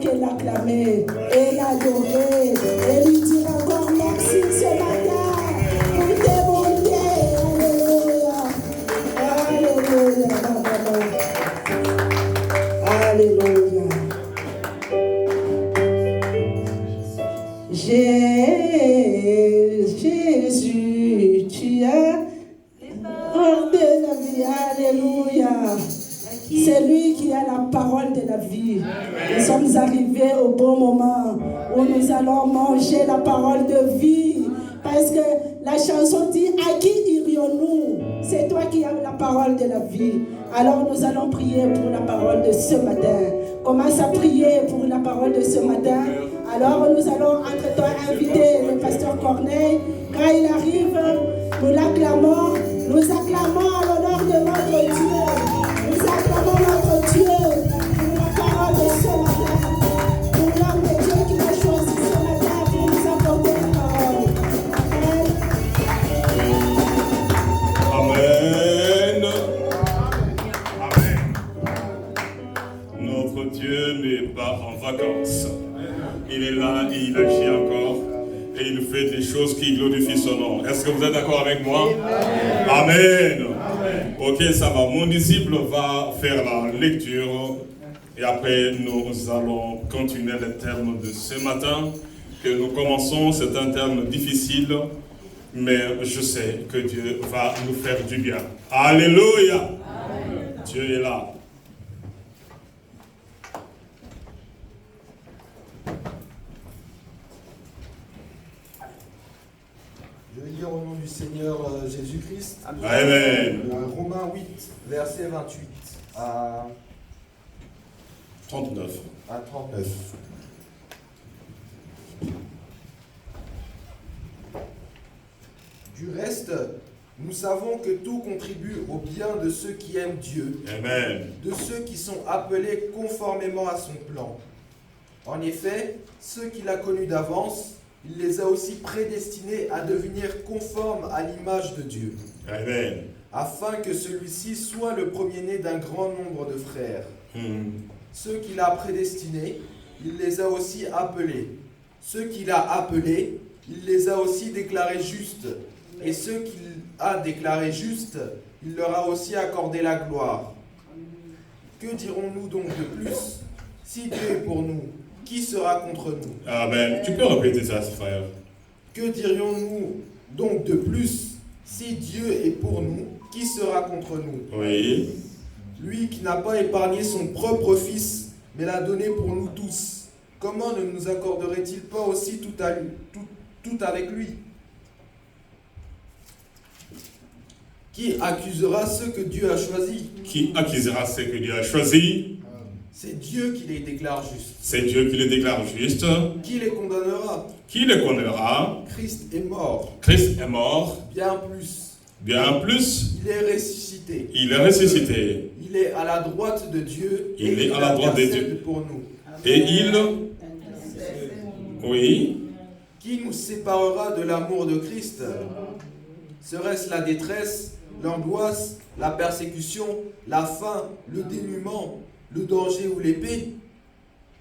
que l'acclamer et l'adorer et lui dire encore merci ce matin pour tes bontés. Alléluia. Alléluia. Alléluia. Jésus, tu es parole de la vie. Alléluia. C'est lui qui a la parole de la vie. Nous sommes arrivés au bon moment où nous allons manger la parole de vie. Parce que la chanson dit, à qui irions-nous? C'est toi qui as la parole de la vie. Alors nous allons prier pour la parole de ce matin. Commence à prier pour la parole de ce matin. Alors nous allons entre-temps inviter le pasteur Corneille. Quand il arrive, nous l'acclamons. Nous acclamons à l'honneur de notre Dieu. Nous acclamons notre Dieu pour la parole de ce matin. Pour l'homme de Dieu qui a choisi ce matin pour nous apporter la parole. Amen. Amen. Notre Dieu n'est pas en vacances. Il est là, il agit encore et il fait des choses qui glorifient son nom. Est-ce que vous êtes d'accord avec moi? Amen. Amen. Ok, ça va. Mon disciple va faire la lecture et après nous allons continuer le terme de ce matin que nous commençons. C'est un terme difficile, mais je sais que Dieu va nous faire du bien. Alléluia. Amen. Dieu est là. Je vais lire au nom du Seigneur Jésus-Christ. Amen. Romains 8, verset 28 à 39. À 39. Du reste, nous savons que tout contribue au bien de ceux qui aiment Dieu, Amen. de ceux qui sont appelés conformément à son plan. En effet, ceux qu'il a connus d'avance, il les a aussi prédestinés à devenir conformes à l'image de Dieu. Amen. Afin que celui-ci soit le premier-né d'un grand nombre de frères. Ceux qu'il a prédestinés, il les a aussi appelés. Ceux qu'il a appelés, il les a aussi déclarés justes. Et ceux qu'il a déclarés justes, il leur a aussi accordé la gloire. Que dirons-nous donc de plus? Si Dieu est pour nous, qui sera contre nous? Amen. Tu peux répéter ça, frère? Que dirions-nous donc de plus? Si Dieu est pour nous, qui sera contre nous? Oui. Lui qui n'a pas épargné son propre Fils, mais l'a donné pour nous tous, comment ne nous accorderait-il pas aussi tout avec lui? Qui accusera ceux que Dieu a choisis? Qui accusera ceux que Dieu a choisis? C'est Dieu qui les déclare justes. C'est Dieu qui les déclare justes. Qui les condamnera? Qui les condamnera? Christ est mort. Christ est mort. Bien plus. Bien plus. Il est ressuscité. Il est ressuscité. Il est à la droite de Dieu. Il est à la droite de Dieu. Pour nous. Et il... Oui. Qui nous séparera de l'amour de Christ? Serait-ce la détresse, l'angoisse, la persécution, la faim, le dénuement, le danger ou l'épée?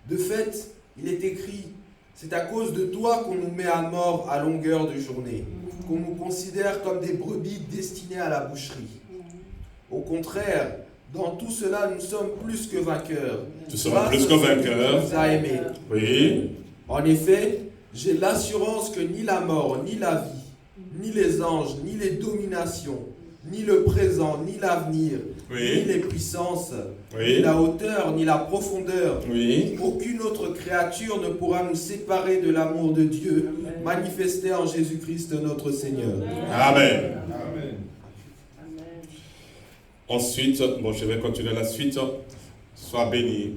De fait, il est écrit, c'est à cause de toi qu'on nous met à mort à longueur de journée, qu'on nous considère comme des brebis destinées à la boucherie. Au contraire, dans tout cela, nous sommes plus que vainqueurs. Nous sommes plus que vainqueurs. Nous a aimés. Oui. En effet, j'ai l'assurance que ni la mort, ni la vie, ni les anges, ni les dominations, ni le présent, ni l'avenir, Oui. ni les puissances, Oui. ni la hauteur, ni la profondeur, Oui. aucune autre créature ne pourra nous séparer de l'amour de Dieu manifesté en Jésus-Christ notre Seigneur. Amen. Ensuite, bon, je vais continuer la suite. Sois béni.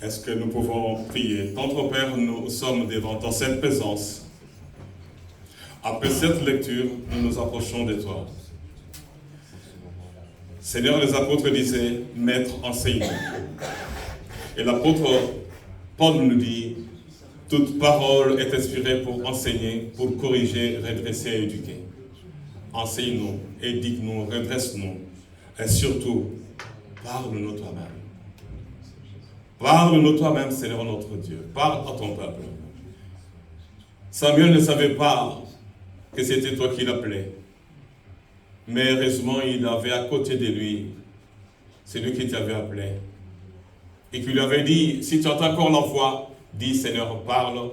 Est-ce que nous pouvons prier? Notre Père, nous sommes devant ta sainte présence. Après cette lecture, nous nous approchons de toi. Seigneur, les apôtres disaient, Maître, enseigne-nous. Et l'apôtre Paul nous dit, toute parole est inspirée pour enseigner, pour corriger, redresser et éduquer. Enseigne-nous, éduque-nous, redresse-nous, Et surtout, parle-nous toi-même. Parle-nous toi-même, Seigneur notre Dieu. Parle à ton peuple. Samuel ne savait pas que c'était toi qui l'appelais. Mais heureusement, il avait à côté de lui celui qui t'avait appelé. Et qui lui avait dit, si tu entends encore la voix, dis Seigneur, parle,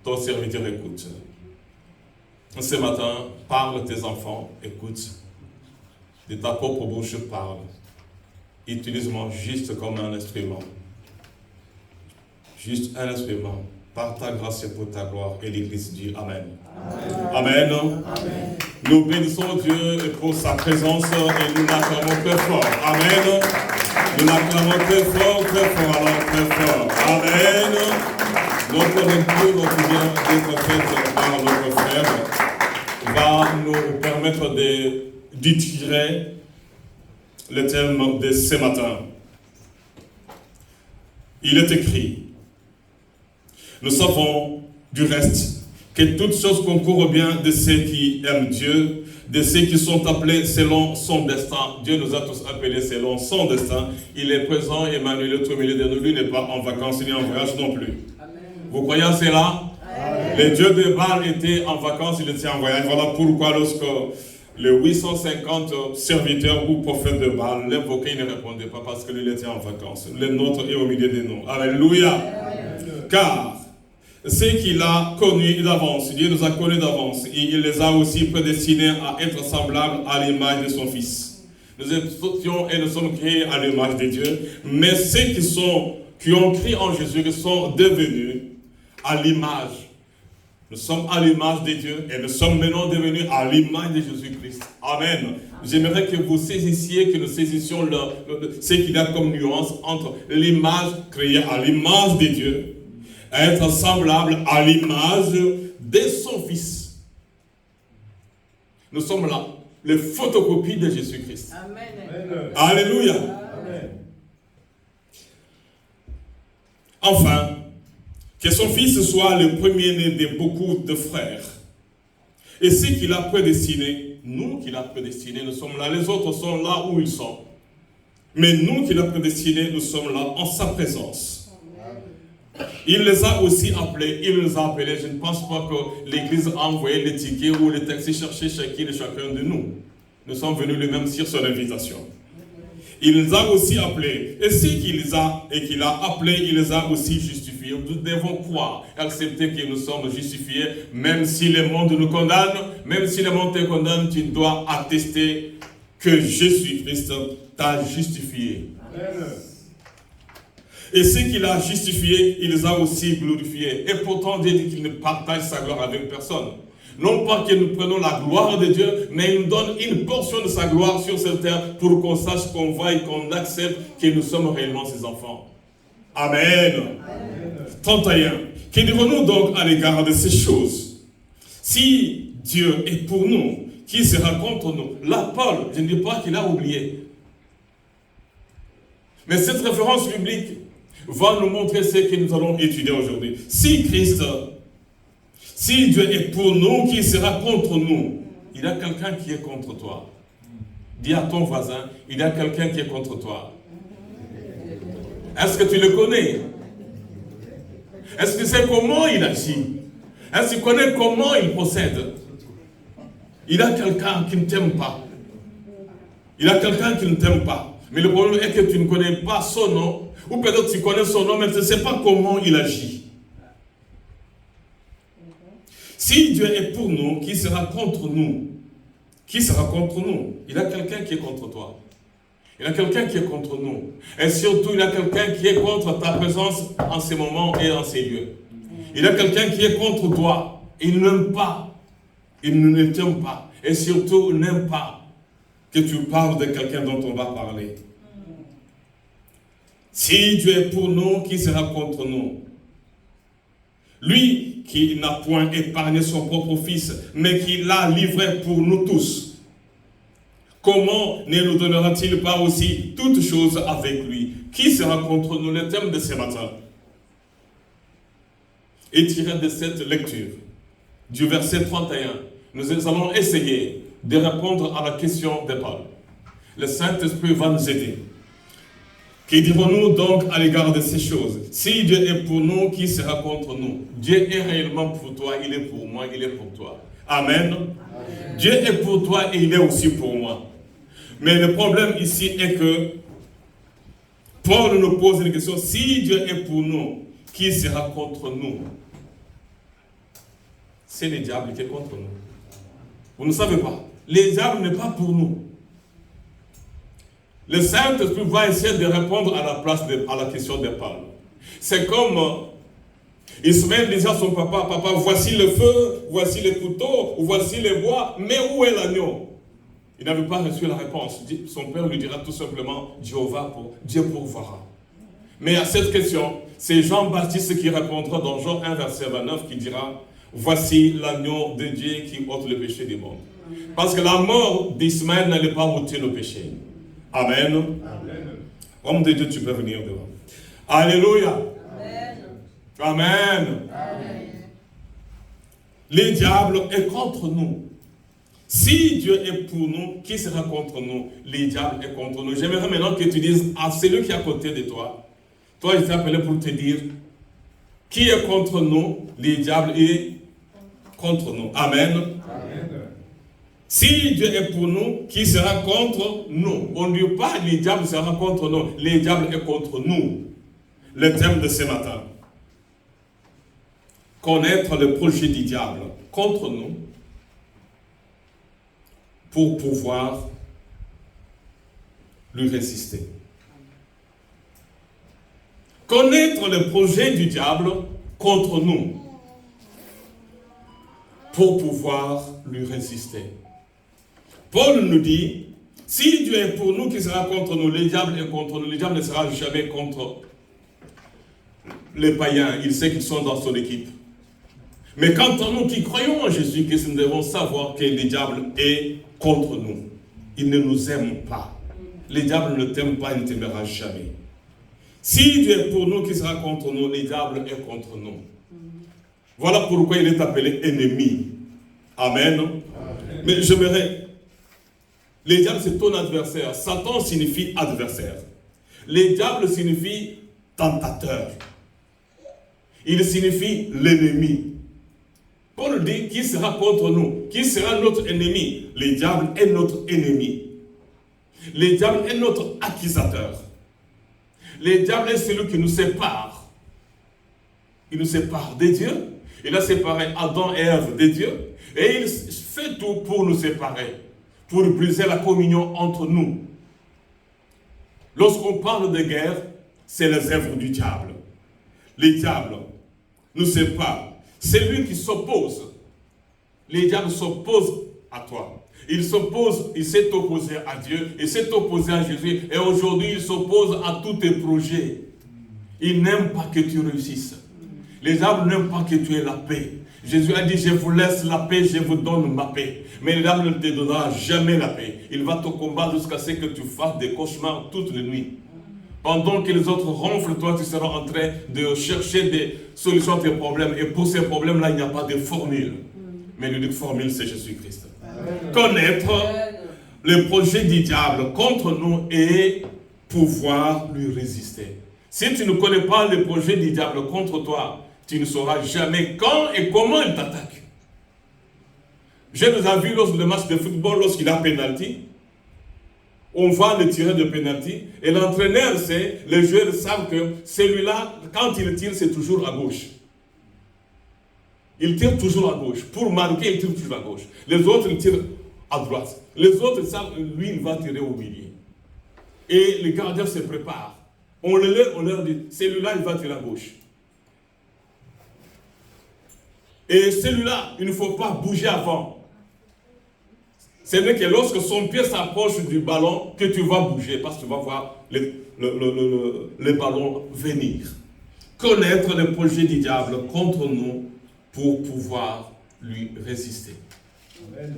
ton serviteur écoute. Ce matin, parle tes enfants, écoute. De ta propre bouche, parle. Utilise-moi juste comme un instrument. Juste un instrument. Par ta grâce et pour ta gloire. Et l'Église dit Amen. Amen. Amen. Amen. Nous bénissons Dieu pour sa présence et nous l'acclamons très fort. Amen. Nous l'acclamons très fort, alors très fort. Amen. Notre lecture qui vient d'être faite par notre frère va nous permettre d'y tirer le thème de ce matin. Il est écrit, nous savons du reste que toutes choses concourent bien de ceux qui aiment Dieu, de ceux qui sont appelés selon son destin. Dieu nous a tous appelés selon son destin. Il est présent, Emmanuel est au milieu de nous. Lui n'est pas en vacances ni en voyage non plus. Amen. Vous croyez à cela? Amen. Le Dieu de Baal était en vacances, il était en voyage. Voilà pourquoi lorsque les 850 serviteurs ou prophètes de Baal l'invoquaient, il ne répondait pas parce que lui était en vacances. Le nôtre est au milieu de nous. Alléluia. Amen. Car ceux qu'il a connus d'avance, Dieu nous a connus d'avance, et il les a aussi prédestinés à être semblables à l'image de son Fils. Nous étions et nous sommes créés à l'image de Dieu, mais ceux qui ont cru en Jésus sont devenus à l'image. Nous sommes à l'image de Dieu et nous sommes maintenant devenus à l'image de Jésus-Christ. Amen. J'aimerais que vous saisissiez, que nous saisissions ce qu'il y a comme nuance entre l'image créée à l'image de Dieu, être semblable à l'image de son Fils. Nous sommes là, les photocopies de Jésus-Christ. Amen. Alléluia. Amen. Enfin, que son Fils soit le premier-né de beaucoup de frères. Et ce qu'il a prédestiné, nous qu'il a prédestiné, nous sommes là. Les autres sont là où ils sont. Mais nous qu'il a prédestiné, nous sommes là en sa présence. Il les a aussi appelés, il les a appelés. Je ne pense pas que l'Église a envoyé les tickets ou les taxis chercher chacun et chacun de nous. Nous sommes venus lui-même sur son invitation. Il les a aussi appelés. Et ce qu'il a appelés, il les a aussi justifiés. Nous devons croire, accepter que nous sommes justifiés, même si le monde nous condamne, même si le monde te condamne, tu dois attester que Jésus-Christ t'a justifié. Amen. Et ceux qu'il a justifiés, il les a aussi glorifiés. Et pourtant, Dieu dit qu'il ne partage sa gloire avec personne. Non pas que nous prenons la gloire de Dieu, mais il nous donne une portion de sa gloire sur cette terre pour qu'on sache, qu'on voie et qu'on accepte que nous sommes réellement ses enfants. Amen. Amen. 31. Que dirons-nous donc à l'égard de ces choses? Si Dieu est pour nous, qui sera contre nous? Là, Paul, je ne dis pas qu'il a oublié. Mais cette référence biblique va nous montrer ce que nous allons étudier aujourd'hui. Si Dieu est pour nous, qui sera contre nous? Il y a quelqu'un qui est contre toi. Dis à ton voisin, il y a quelqu'un qui est contre toi. Est-ce que tu le connais? Est-ce que tu sais comment il agit? Est-ce que tu connais comment il procède? Il y a quelqu'un qui ne t'aime pas. Il y a quelqu'un qui ne t'aime pas. Mais le problème est que tu ne connais pas son nom. Ou peut-être tu connais son nom, mais tu ne sais pas comment il agit. Si Dieu est pour nous, qui sera contre nous? Qui sera contre nous? Il y a quelqu'un qui est contre toi. Il y a quelqu'un qui est contre nous. Et surtout, il y a quelqu'un qui est contre ta présence en ces moments et en ces lieux. Il y a quelqu'un qui est contre toi. Il n'aime pas. Il ne t'aime pas. Et surtout, il n'aime pas que tu parles de quelqu'un dont on va parler. Si Dieu est pour nous, qui sera contre nous? Lui qui n'a point épargné son propre Fils, mais qui l'a livré pour nous tous, comment ne nous donnera-t-il pas aussi toutes choses avec lui? Qui sera contre nous? Le thème de ce matin est tiré de cette lecture, du verset 31. Nous allons essayer de répondre à la question de Paul. Le Saint-Esprit va nous aider. Que dirons-nous donc à l'égard de ces choses? Si Dieu est pour nous, qui sera contre nous? Dieu est réellement pour toi, il est pour moi, il est pour toi. Amen. Amen. Dieu est pour toi et il est aussi pour moi. Mais le problème ici est que Paul nous pose une question. Si Dieu est pour nous, qui sera contre nous? C'est le diable qui est contre nous. Vous ne savez pas. Le diable n'est pas pour nous. Le Saint-Esprit va essayer de répondre à la place à la question de Paul. C'est comme Ismaël disait à son papa, papa, voici le feu, voici les couteaux, voici les bois, mais où est l'agneau? Il n'avait pas reçu la réponse. Son père lui dira tout simplement, Dieu pourvoira. Mais à cette question, c'est Jean-Baptiste qui répondra dans Jean 1, verset 29, qui dira, voici l'agneau de Dieu qui ôte le péché du monde. Parce que la mort d'Ismaël n'allait pas ôter le péché. Amen. Amen. Homme de Dieu, tu peux venir devant. Alléluia. Amen. Amen. Amen. Le diable est contre nous. Si Dieu est pour nous, qui sera contre nous? Le diable est contre nous. J'aimerais maintenant que tu dises à celui qui est à côté de toi. Toi, je t'ai appelé pour te dire qui est contre nous? Le diable est contre nous. Amen. Amen. Si Dieu est pour nous, qui sera contre nous? On ne dit pas le diable sera contre nous. Le diable est contre nous. Le thème de ce matin. Connaître le projet du diable contre nous pour pouvoir lui résister. Connaître le projet du diable contre nous pour pouvoir lui résister. Paul nous dit, si Dieu est pour nous, qui sera contre nous? Le diable est contre nous. Le diable ne sera jamais contre les païens. Il sait qu'ils sont dans son équipe. Mais quant à nous qui croyons en Jésus-Christ, nous devons savoir que le diable est contre nous. Il ne nous aime pas. Le diable ne t'aime pas, il ne t'aimera jamais. Si Dieu est pour nous, qui sera contre nous? Le diable est contre nous. Voilà pourquoi il est appelé ennemi. Amen. Amen. Mais j'aimerais... Le diable, c'est ton adversaire. Satan signifie adversaire. Le diable signifie tentateur. Il signifie l'ennemi. Paul dit, qui sera contre nous? Qui sera notre ennemi? Le diable est notre ennemi. Le diable est notre accusateur. Le diable est celui qui nous sépare. Il nous sépare de Dieu. Il a séparé Adam et Ève de Dieu. Et il fait tout pour nous séparer. Pour briser la communion entre nous. Lorsqu'on parle de guerre, c'est les œuvres du diable. Le diable nous sépare. C'est lui qui s'oppose. Le diable s'oppose à toi. Il s'est opposé à Dieu, il s'est opposé à Jésus, et aujourd'hui il s'oppose à tous tes projets. Il n'aime pas que tu réussisses. Le diable n'aime pas que tu aies la paix. Jésus a dit, je vous laisse la paix, je vous donne ma paix. Mais le diable ne te donnera jamais la paix. Il va te combattre jusqu'à ce que tu fasses des cauchemars toutes les nuits. Pendant que les autres ronflent, toi tu seras en train de chercher des solutions à tes problèmes. Et pour ces problèmes-là, il n'y a pas de formule. Mais l'unique formule, c'est Jésus-Christ. Connaître le projet du diable contre nous et pouvoir lui résister. Si tu ne connais pas le projet du diable contre toi, tu ne sauras jamais quand et comment il t'attaque. Je vous ai vu lors du match de football, lorsqu'il a pénalty, on va le tirer de pénalty, et l'entraîneur sait, les joueurs savent que celui-là, quand il tire, c'est toujours à gauche. Il tire toujours à gauche. Pour marquer, il tire toujours à gauche. Les autres, ils tirent à droite. Les autres savent, lui, il va tirer au milieu. Et les gardiens se préparent. On leur dit, celui-là, il va tirer à gauche. Et celui-là, il ne faut pas bouger avant. Ce n'est que lorsque son pied s'approche du ballon que tu vas bouger, parce que tu vas voir le ballon venir. Connaître le projet du diable contre nous pour pouvoir lui résister. Amen.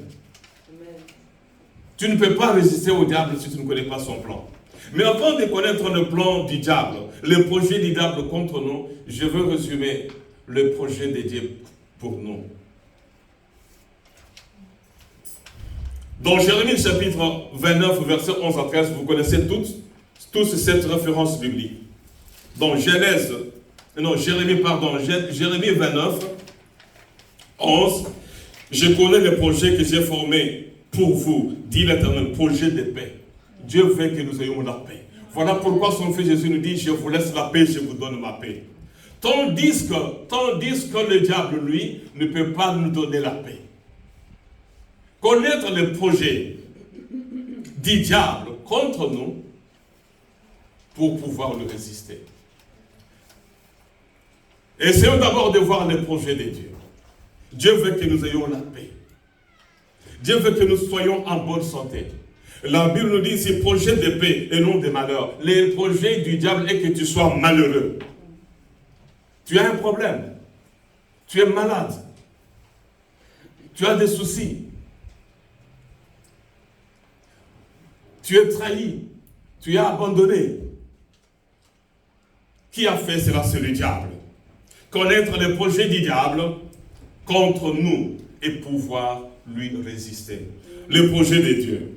Tu ne peux pas résister au diable si tu ne connais pas son plan. Mais avant de connaître le plan du diable, le projet du diable contre nous, je veux résumer le projet de Dieu pour nous. Dans Jérémie chapitre 29, verset 11 à 13, vous connaissez tous cette référence biblique. Dans Jérémie 29, 11, je connais les projets que j'ai formés pour vous, dit l'Éternel, projet de paix. Dieu veut que nous ayons la paix. Voilà pourquoi son Fils Jésus nous dit, je vous laisse la paix, je vous donne ma paix. Tandis que le diable, lui, ne peut pas nous donner la paix. Connaître les projets du diable contre nous pour pouvoir le résister. Essayons d'abord de voir les projets de Dieu. Dieu veut que nous ayons la paix. Dieu veut que nous soyons en bonne santé. La Bible nous dit, c'est projet de paix et non de malheur. Le projet du diable est que tu sois malheureux. Tu as un problème. Tu es malade. Tu as des soucis. Tu es trahi. Tu es abandonné. Qui a fait cela? C'est le diable. Connaître les projets du diable contre nous et pouvoir lui résister. Le projet de Dieu.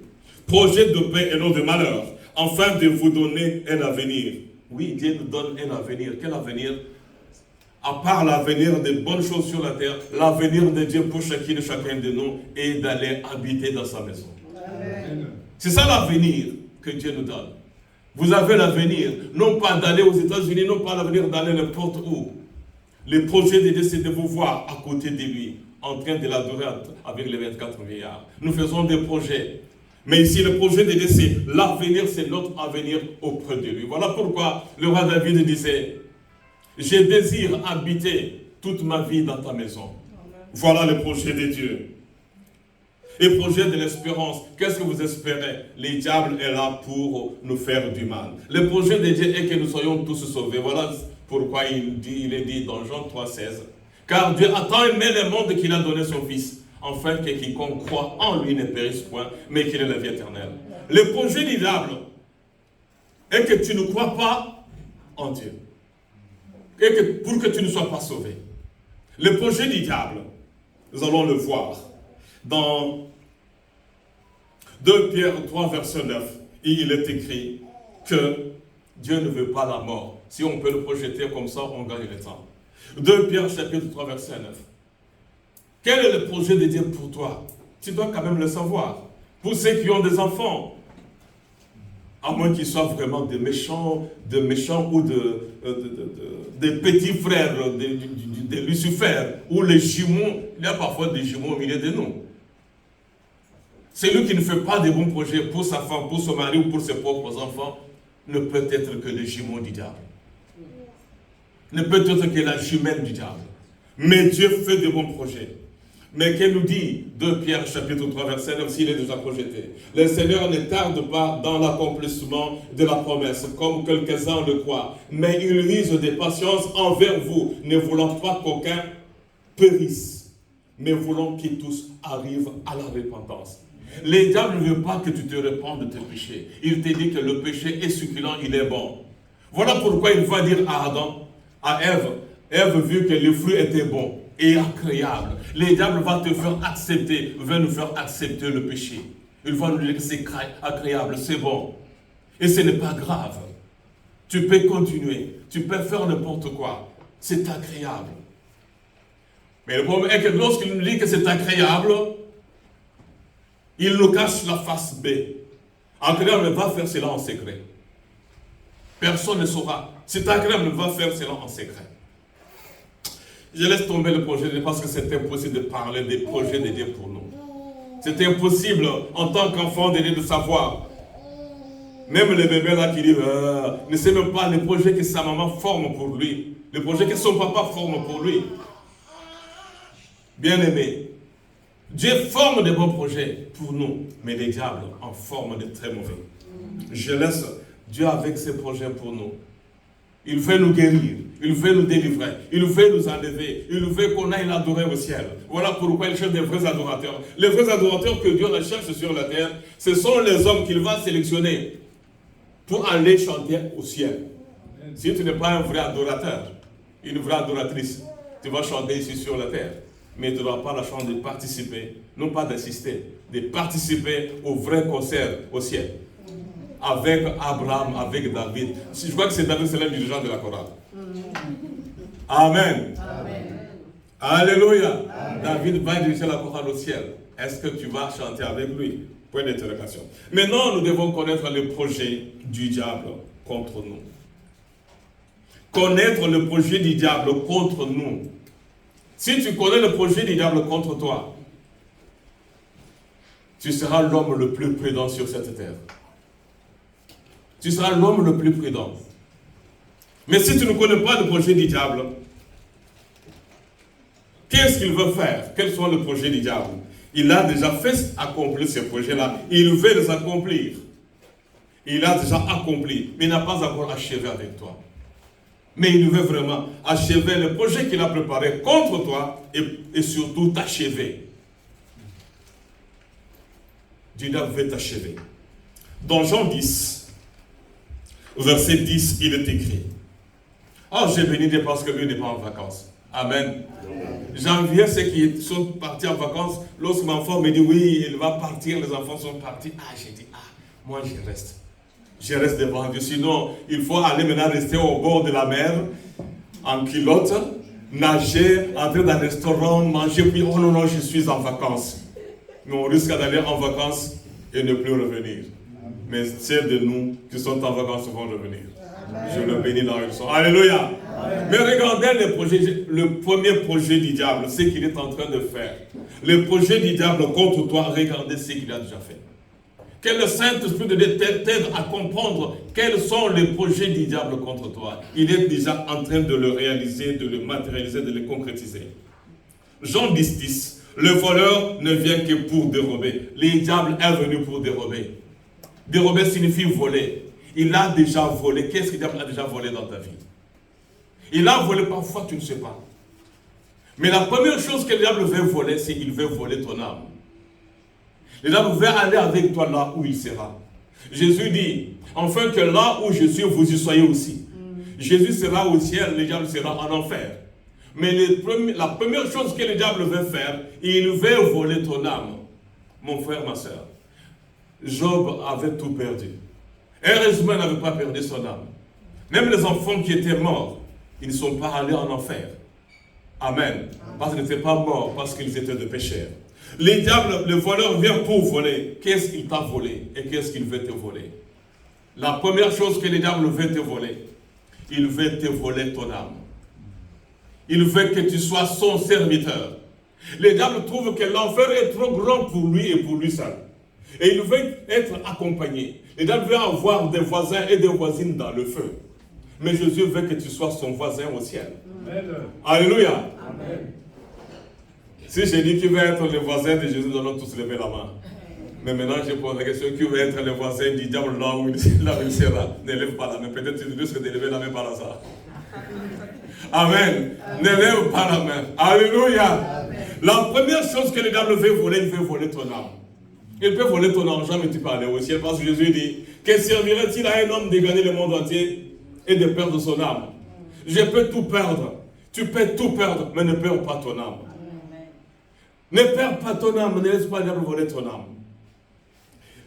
Projet de paix et non de malheur, afin de vous donner un avenir. Oui, Dieu nous donne un avenir. Quel avenir? À part l'avenir des bonnes choses sur la terre, l'avenir de Dieu pour chacun de nous est d'aller habiter dans sa maison. C'est ça l'avenir que Dieu nous donne. Vous avez l'avenir, non pas d'aller aux États-Unis, non pas l'avenir d'aller n'importe où. Le projet de Dieu, c'est de vous voir à côté de lui, en train de l'adorer avec les 24 vieillards. Nous faisons des projets. Mais ici, le projet de Dieu, c'est l'avenir, c'est notre avenir auprès de lui. Voilà pourquoi le roi David disait, je désire habiter toute ma vie dans ta maison. Voilà le projet de Dieu. Et projet de l'espérance, qu'est-ce que vous espérez? Le diable est là pour nous faire du mal. Le projet de Dieu est que nous soyons tous sauvés. Voilà pourquoi il est dit dans Jean 3,16. Car Dieu a tant aimé le monde qu'il a donné son Fils, afin que quiconque croit en lui ne périsse point, mais qu'il ait la vie éternelle. Le projet du diable est que tu ne crois pas en Dieu. Et que pour que tu ne sois pas sauvé. Le projet du diable, nous allons le voir dans 2 Pierre 3, verset 9. Il est écrit que Dieu ne veut pas la mort. Si on peut le projeter comme ça, on gagne le temps. 2 Pierre chapitre 3, verset 9. Quel est le projet de Dieu pour toi? Tu dois quand même le savoir. Pour ceux qui ont des enfants, à moins qu'ils soient vraiment des méchants ou des petits frères de Lucifer, ou les jumeaux, il y a parfois des jumeaux au milieu de nous. Celui qui ne fait pas de bons projets pour sa femme, pour son mari ou pour ses propres enfants, ne peut être que le jumeau du diable. Ne peut être que la jumelle du diable. Mais Dieu fait de bons projets. Mais qu'elle nous dit, 2 Pierre chapitre 3 verset 9, s'il est déjà projeté. Le Seigneur ne tarde pas dans l'accomplissement de la promesse, comme quelques-uns le croient. Mais il use de patience envers vous, ne voulant pas qu'aucun périsse, mais voulant que tous arrivent à la repentance. Le diable ne veut pas que tu te répandes de tes péchés. Il te dit que le péché est succulent, il est bon. Voilà pourquoi il va dire à Adam, à Ève, Ève vu que le fruit était bon et agréable. Le diable va te faire accepter, va nous faire accepter le péché. Il va nous dire que c'est agréable, c'est bon. Et ce n'est pas grave. Tu peux continuer, tu peux faire n'importe quoi. C'est agréable. Mais le problème est que lorsqu'il nous dit que c'est agréable, il nous cache la face B. Agréable va faire cela en secret. Personne ne saura. C'est agréable va faire cela en secret. Je laisse tomber le projet de Dieu parce que c'est impossible de parler des projets de Dieu pour nous. C'est impossible en tant qu'enfant de Dieu de savoir. Même le bébé là qui dit ne sait même pas les projets que sa maman forme pour lui. Les projets que son papa forme pour lui. Bien aimé, Dieu forme de bons projets pour nous, mais les diables en forment de très mauvais. Je laisse Dieu avec ses projets pour nous. Il veut nous guérir, il veut nous délivrer, il veut nous enlever, il veut qu'on aille l'adorer au ciel. Voilà pourquoi il cherche des vrais adorateurs. Les vrais adorateurs que Dieu recherche sur la terre, ce sont les hommes qu'il va sélectionner pour aller chanter au ciel. Si tu n'es pas un vrai adorateur, une vraie adoratrice, tu vas chanter ici sur la terre. mais tu n'auras pas la chance de participer, non pas d'assister, de participer au vrai concert au ciel. Avec Abraham, avec David. Je crois que c'est David, c'est l'un du dirigeant de la chorale. Amen. Amen. Alléluia. Amen. David va diriger la chorale au ciel. Est-ce que tu vas chanter avec lui? Point d'interrogation. Maintenant, nous devons connaître le projet du diable contre nous. Connaître le projet du diable contre nous. Si tu connais le projet du diable contre toi, tu seras l'homme le plus prudent sur cette terre. Tu seras l'homme le plus prudent. Mais si tu ne connais pas le projet du diable, qu'est-ce qu'il veut faire? Quels sont les projets du diable? Il a déjà fait accomplir ces projets-là. Il veut les accomplir. Il a déjà accompli, mais il n'a pas encore achevé avec toi. Mais il veut vraiment achever le projet qu'il a préparé contre toi et surtout t'achever. Dieu veut t'achever. Dans Jean 10, verset 10, il est écrit: oh, j'ai béni Dieu parce que lui n'est pas en vacances. Amen. J'enviais ceux qui sont partis en vacances. Lorsque mon enfant me dit oui, il va partir, les enfants sont partis. Ah, j'ai dit, moi je reste. Je reste devant Dieu. Sinon, il faut aller maintenant rester au bord de la mer, en culotte, nager, entrer dans un restaurant, manger, puis oh non, je suis en vacances. Mais on risque d'aller en vacances et ne plus revenir. Mais ceux de nous qui sont en vacances vont revenir. Je le bénis là où ils sont. Alléluia. Amen. Mais regardez le premier projet du diable, ce qu'il est en train de faire. Le projet du diable contre toi, regardez ce qu'il a déjà fait. Que le Saint-Esprit de Dieu t'aide à comprendre quels sont les projets du diable contre toi. Il est déjà en train de le réaliser, de le matérialiser, de le concrétiser. Jean 10, 10. Le voleur ne vient que pour dérober. Le diable est venu pour dérober. Dérober signifie voler. Il a déjà volé. Qu'est-ce que le diable a déjà volé dans ta vie? Il a volé parfois, tu ne sais pas. Mais la première chose que le diable veut voler, c'est qu'il veut voler ton âme. Le diable veut aller avec toi là où il sera. Jésus dit, enfin que là où je suis, vous y soyez aussi. Jésus sera au ciel, le diable sera en enfer. Mais la première chose que le diable veut faire, il veut voler ton âme. Mon frère, ma soeur, Job avait tout perdu. Heureusement, il n'avait pas perdu son âme. Même les enfants qui étaient morts, ils ne sont pas allés en enfer. Amen. Parce qu'ils n'étaient pas morts, parce qu'ils étaient de pécheurs. Le diable, le voleur vient pour voler. Qu'est-ce qu'il t'a volé et qu'est-ce qu'il veut te voler? La première chose que le diable veut te voler, il veut te voler ton âme. Il veut que tu sois son serviteur. Le diable trouve que l'enfer est trop grand pour lui et pour lui seul. Et il veut être accompagné. Le diable veut avoir des voisins et des voisines dans le feu. Mais Jésus veut que tu sois son voisin au ciel. Amen. Alléluia. Amen. Si j'ai dit qui veut être le voisin de Jésus, nous allons tous lever la main. Mais maintenant, je pose la question, qui veut être le voisin du diable là où il sera? Ne lève pas la main. Peut-être tu risques de lever la main par hasard. Amen. Ne lève pas la main. Alléluia. Amen. La première chose que le diable veut voler, il veut voler ton âme. Il peut voler ton argent, mais tu peux aller au ciel. Parce que Jésus dit, que servirait-il à un homme de gagner le monde entier et de perdre son âme? Je peux tout perdre. Tu peux tout perdre, mais ne perds pas ton âme. Ne perds pas ton âme, ne laisse pas le diable voler ton âme.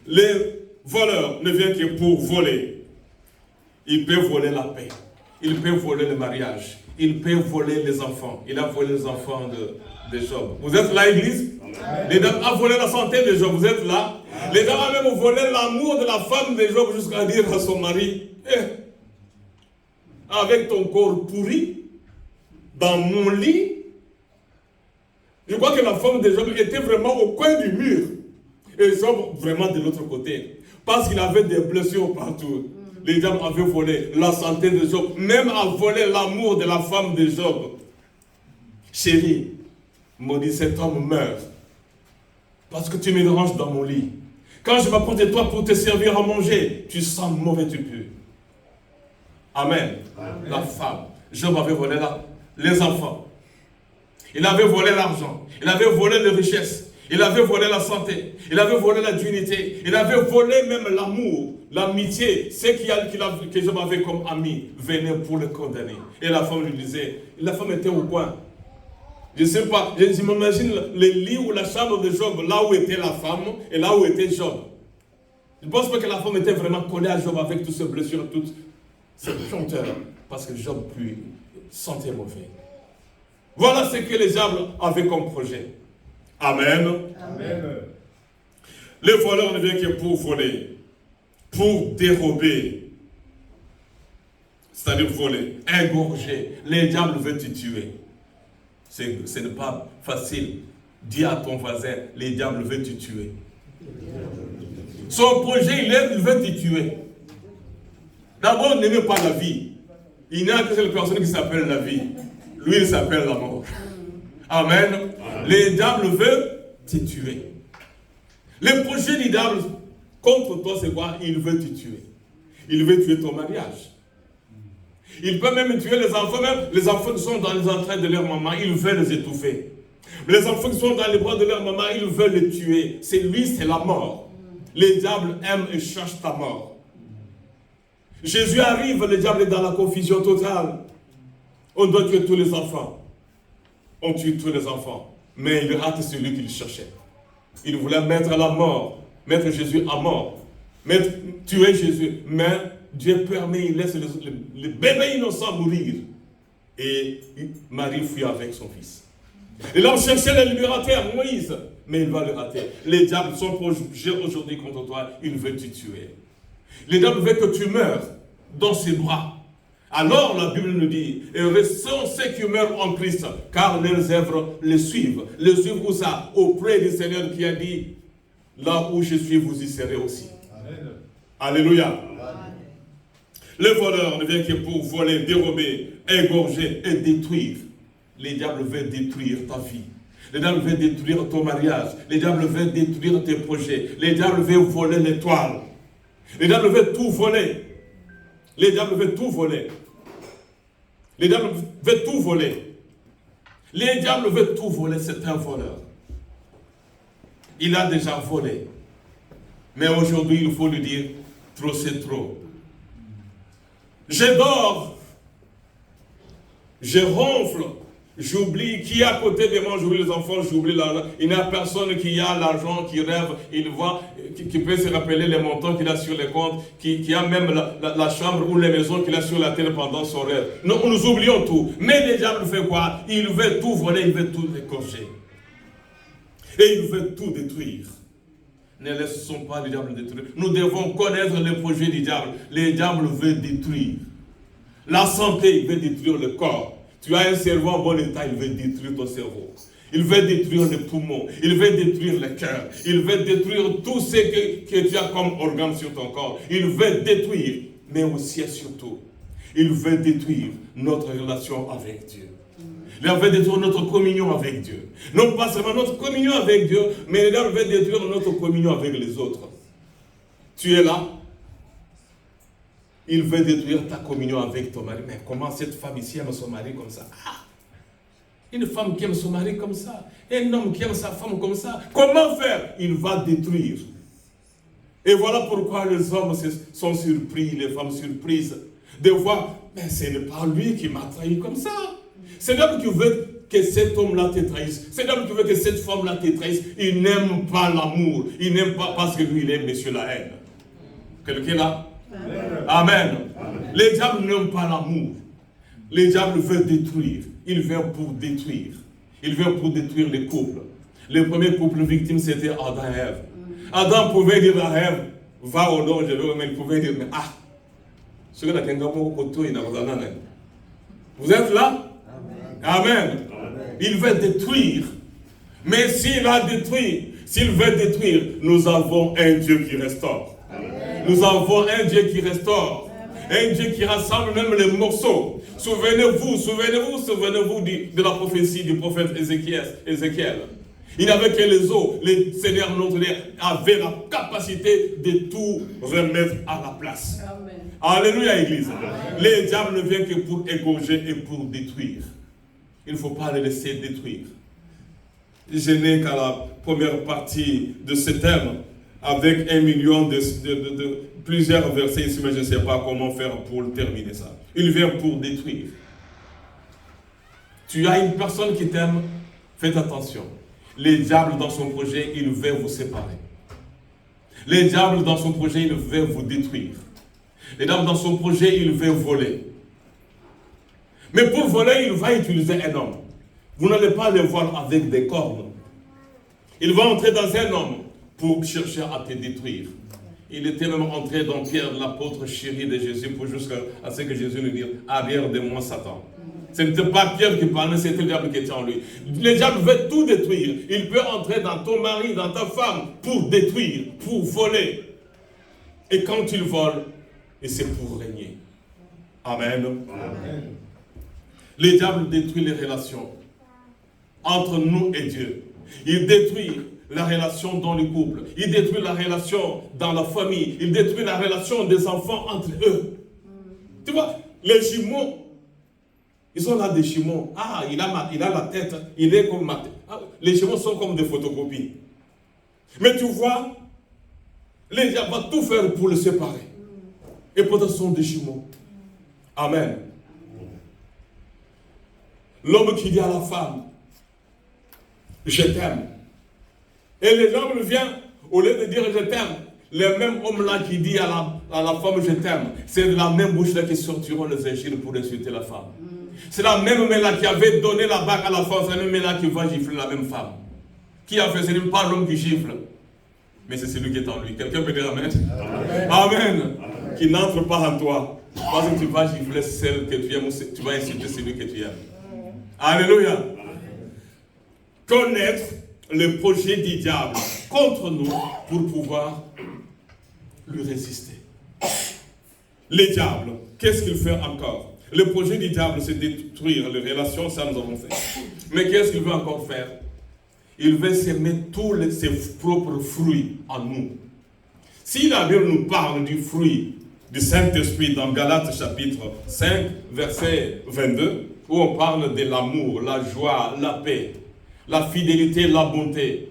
Le voleur ne vient que pour voler. Il peut voler la paix. Il peut voler le mariage. Il peut voler les enfants. Il a volé les enfants de Job. Vous êtes là, église? Le diable a volé la santé de Job. Vous êtes là? Le diable a même volé l'amour de la femme de Job jusqu'à dire à son mari, avec ton corps pourri, dans mon lit. Je crois que la femme de Job était vraiment au coin du mur. Et Job vraiment de l'autre côté. Parce qu'il avait des blessures partout. Le diable avait volé la santé de Job. Même a volé l'amour de la femme de Job. Chérie, maudit cet homme meurt. Parce que tu me déranges dans mon lit. Quand je m'approche de toi pour te servir à manger, tu sens mauvais, tu pues. Amen. Amen. La femme. Job avait volé les enfants. Il avait volé l'argent. Il avait volé les richesses. Il avait volé la santé. Il avait volé la dignité. Il avait volé même l'amour, l'amitié. Ce que Job avait comme ami venait pour le condamner. Et la femme lui disait, la femme était au coin. Je ne sais pas, je m'imagine le lit ou la chambre de Job, là où était la femme et là où était Job. Je ne pense pas que la femme était vraiment collée à Job avec toutes ces blessures, toutes ces peintures, parce que Job lui sentait mauvais. Voilà ce que les diables avaient comme projet. Amen. Amen. Le voleur ne vient que pour voler, pour dérober, c'est-à-dire voler, égorger. Les diables veulent te tuer. Ce n'est pas facile. Dis à ton voisin, les diables veulent te tuer. Son projet, il veut te tuer. D'abord, n'aimez pas la vie. Il n'y a que cette personne qui s'appelle la vie. Lui, il s'appelle la mort. Amen. Amen. Les diables veulent te tuer. Le projet du diable contre toi, c'est quoi? Il veut te tuer. Il veut tuer ton mariage. Il peut même tuer les enfants. Même les enfants qui sont dans les entrailles de leur maman, il veut les étouffer. Les enfants qui sont dans les bras de leur maman, il veut les tuer. C'est lui, c'est la mort. Les diables aiment et cherchent ta mort. Jésus arrive, le diable est dans la confusion totale. On doit tuer tous les enfants. On tue tous les enfants. Mais il rate celui qu'il cherchait. Il voulait mettre à la mort, mettre Jésus à mort, tuer Jésus. Mais Dieu permet, il laisse le bébé innocent mourir. Et Marie fuit avec son fils. Il a cherché le libérateur, Moïse, mais il va le rater. Les diables sont projets aujourd'hui contre toi, ils veulent te tuer. Les diables veulent que tu meurs dans ses bras. Alors la Bible nous dit, heureux sont ceux qui meurent en Christ, car leurs œuvres les suivent. Les suivent où ça? Auprès du Seigneur qui a dit, là où je suis, vous y serez aussi. Amen. Alléluia. Amen. Le voleur ne vient que pour voler, dérober, égorger et détruire. Les diables veulent détruire ta vie. Les diables veulent détruire ton mariage. Les diables veulent détruire tes projets. Les diables veulent voler l'étoile. Les diables veulent tout voler. Les diables veulent tout voler. Les diables veulent tout voler. Les diables veulent tout voler, c'est un voleur. Il a déjà volé. Mais aujourd'hui, il faut lui dire, trop c'est trop. Je dors. Je ronfle. J'oublie qui est à côté de moi, j'oublie les enfants, j'oublie l'argent. Il n'y a personne qui a l'argent, qui rêve, il voit, qui peut se rappeler les montants qu'il a sur les comptes, qui a même la chambre ou les maisons qu'il a sur la terre pendant son rêve. Non, nous oublions tout. Mais les diables font quoi? Ils veulent tout voler, ils veulent tout écorcher. Et ils veulent tout détruire. Ne laissons pas le diable détruire. Nous devons connaître les projets du diable. Les diables veulent détruire. La santé, il veut détruire le corps. Tu as un cerveau en bon état, il veut détruire ton cerveau. Il veut détruire les poumons. Il veut détruire le cœur. Il veut détruire tout ce que tu as comme organe sur ton corps. Il veut détruire, mais aussi et surtout, il veut détruire notre relation avec Dieu. Il veut détruire notre communion avec Dieu. Non pas seulement notre communion avec Dieu, mais il veut détruire notre communion avec les autres. Tu es là. Il veut détruire ta communion avec ton mari. Mais comment cette femme ici aime son mari comme ça? Ah, une femme qui aime son mari comme ça. Un homme qui aime sa femme comme ça. Comment faire? Il va détruire. Et voilà pourquoi les hommes sont surpris, les femmes surprises, de voir, mais ce n'est pas lui qui m'a trahi comme ça. C'est l'homme qui veut que cet homme-là te trahisse. C'est l'homme qui veut que cette femme-là te trahisse. Il n'aime pas l'amour. Il n'aime pas parce que lui, il aime monsieur la haine. Quelqu'un là? Amen. Amen. Amen. Les diables n'aiment pas l'amour. Les diables veulent détruire. Ils viennent pour détruire. Ils viennent pour détruire les couples. Le premier couple victime, c'était Adam et Ève. Adam pouvait dire à Ève, va au nord, je vais, mais il pouvait dire, mais ah, vous êtes là? Amen. Amen. Il veut détruire. Mais s'il a détruit, s'il veut détruire, nous avons un Dieu qui restaure. Nous avons un Dieu qui restaure. Un Dieu qui rassemble même les morceaux. Souvenez-vous de la prophétie du prophète Ézéchiel. Il n'avait que les os. Le Seigneur notre Dieu avait la capacité de tout remettre à la place. Amen. Alléluia, Église. Amen. Les diables ne viennent que pour égorger et pour détruire. Il ne faut pas les laisser détruire. Je n'ai qu'à la première partie de ce thème, avec 1 million de plusieurs versets ici, mais je ne sais pas comment faire pour terminer ça. Il vient pour détruire. Tu as une personne qui t'aime, Faites attention. Les diables dans son projet, il veut vous séparer. Les diables dans son projet, il veut vous détruire. Les diables dans son projet, il veut voler. Mais pour voler, il va utiliser un homme. Vous n'allez pas le voir avec des cornes. Il va entrer dans un homme pour chercher à te détruire. Il était même entré dans Pierre, l'apôtre chéri de Jésus, pour jusqu'à ce que Jésus lui dise « Arrière de moi, Satan ». Ce n'était pas Pierre qui parlait, c'était le diable qui était en lui. Le diable veut tout détruire. Il peut entrer dans ton mari, dans ta femme, pour détruire, pour voler. Et quand il vole, et c'est pour régner. Amen. Amen. Le diable détruit les relations entre nous et Dieu. Il détruit la relation dans le couple. Il détruit la relation dans la famille. Il détruit la relation des enfants entre eux. Tu vois, les jumeaux, ils ont là des jumeaux. Ah, il a la tête, il est comme ma tête. Ah, les jumeaux sont comme des photocopies. Mais tu vois, les diables vont tout faire pour le séparer. Et pourtant, ce sont des jumeaux. Amen. L'homme qui dit à la femme, je t'aime. Et les hommes viennent, au lieu de dire je t'aime, le même homme-là qui dit à la femme je t'aime, c'est de la même bouche-là qui sortiront les injures pour insulter la femme. C'est la même main-là qui avait donné la bague à la femme, c'est la même main-là qui va gifler la même femme. Qui a fait, ce n'est pas l'homme qui gifle, mais c'est celui qui est en lui. Quelqu'un peut dire amen? Amen. Amen. Qui n'entre pas en toi. Parce que tu vas gifler celle que tu aimes, ou tu vas insulter celui que tu aimes. Alléluia. Connaître le projet du diable contre nous pour pouvoir lui résister. Les diables, qu'est-ce qu'il fait encore? Le projet du diable, c'est détruire les relations, ça nous avons fait. Mais qu'est-ce qu'il veut encore faire? Il veut semer tous ses propres fruits en nous. Si la Bible nous parle du fruit du Saint-Esprit dans Galates chapitre 5, verset 22, où on parle de l'amour, la joie, la paix, la fidélité, la bonté,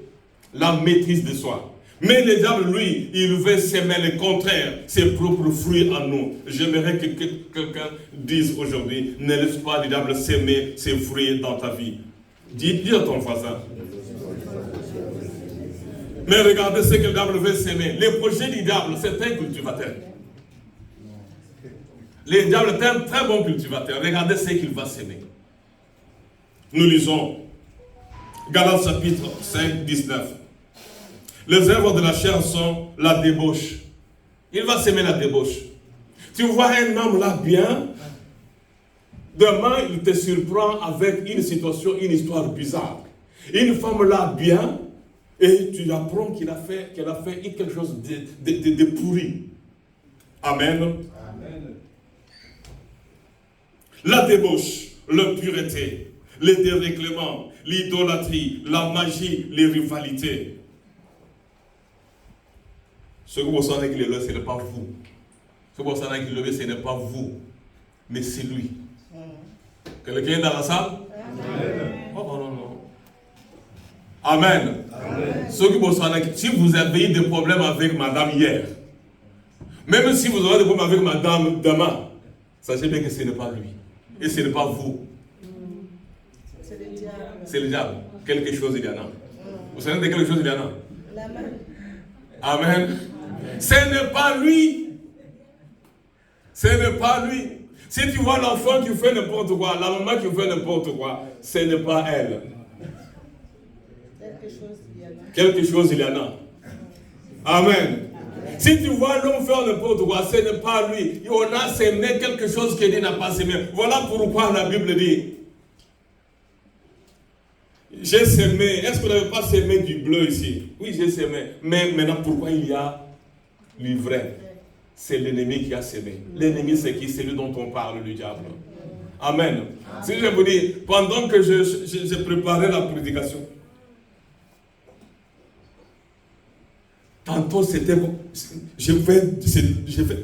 la maîtrise de soi. Mais le diable, lui, il veut semer le contraire, ses propres fruits en nous. J'aimerais que quelqu'un dise aujourd'hui, ne laisse pas le diable semer ses fruits dans ta vie. Dis à ton voisin. Mais regardez ce que le diable veut semer. Le projet du diable, c'est un cultivateur. Le diable est un très bon cultivateur. Regardez ce qu'il va semer. Nous lisons Galates chapitre 5, 19. Les œuvres de la chair sont la débauche. Il va semer la débauche. Tu vois un homme là bien, demain il te surprend avec une situation, une histoire bizarre. Une femme là bien, et tu apprends qu'elle a fait quelque chose de pourri. Amen. Amen. La débauche, l'impureté, le dérèglement, l'idolâtrie, la magie, les rivalités. Ce que vous sentez qu'il est là, ce n'est pas vous. Ce que vous sentez qu'il est là, ce n'est pas vous, mais c'est lui. Quelqu'un est dans la salle? Amen. Oh non, non. Amen. Amen. Ce que vous sentez, si vous avez eu des problèmes avec madame hier, même si vous aurez des problèmes avec madame demain, sachez bien que ce n'est pas lui. Et ce n'est pas vous. C'est le diable. C'est le diable. Quelque chose il y en a. Vous savez de quelque chose il y en a? La main. Amen. Ce n'est pas lui. Ce n'est pas lui. Si tu vois l'enfant qui fait n'importe quoi, la maman qui fait n'importe quoi, ce n'est pas elle. Quelque chose il y en a. Amen. Si tu vois l'homme faire n'importe quoi, ce n'est pas lui. On a semé quelque chose que Dieu n'a pas semé. Voilà pourquoi la Bible dit, j'ai semé. Est-ce que vous n'avez pas semé du bleu ici? Oui, j'ai semé. Mais maintenant, pourquoi il y a l'ivraie? C'est l'ennemi qui a semé. L'ennemi, c'est qui? C'est lui dont on parle, le diable. Amen. Si je vous dis, pendant que je préparais la prédication, tantôt c'était, je fais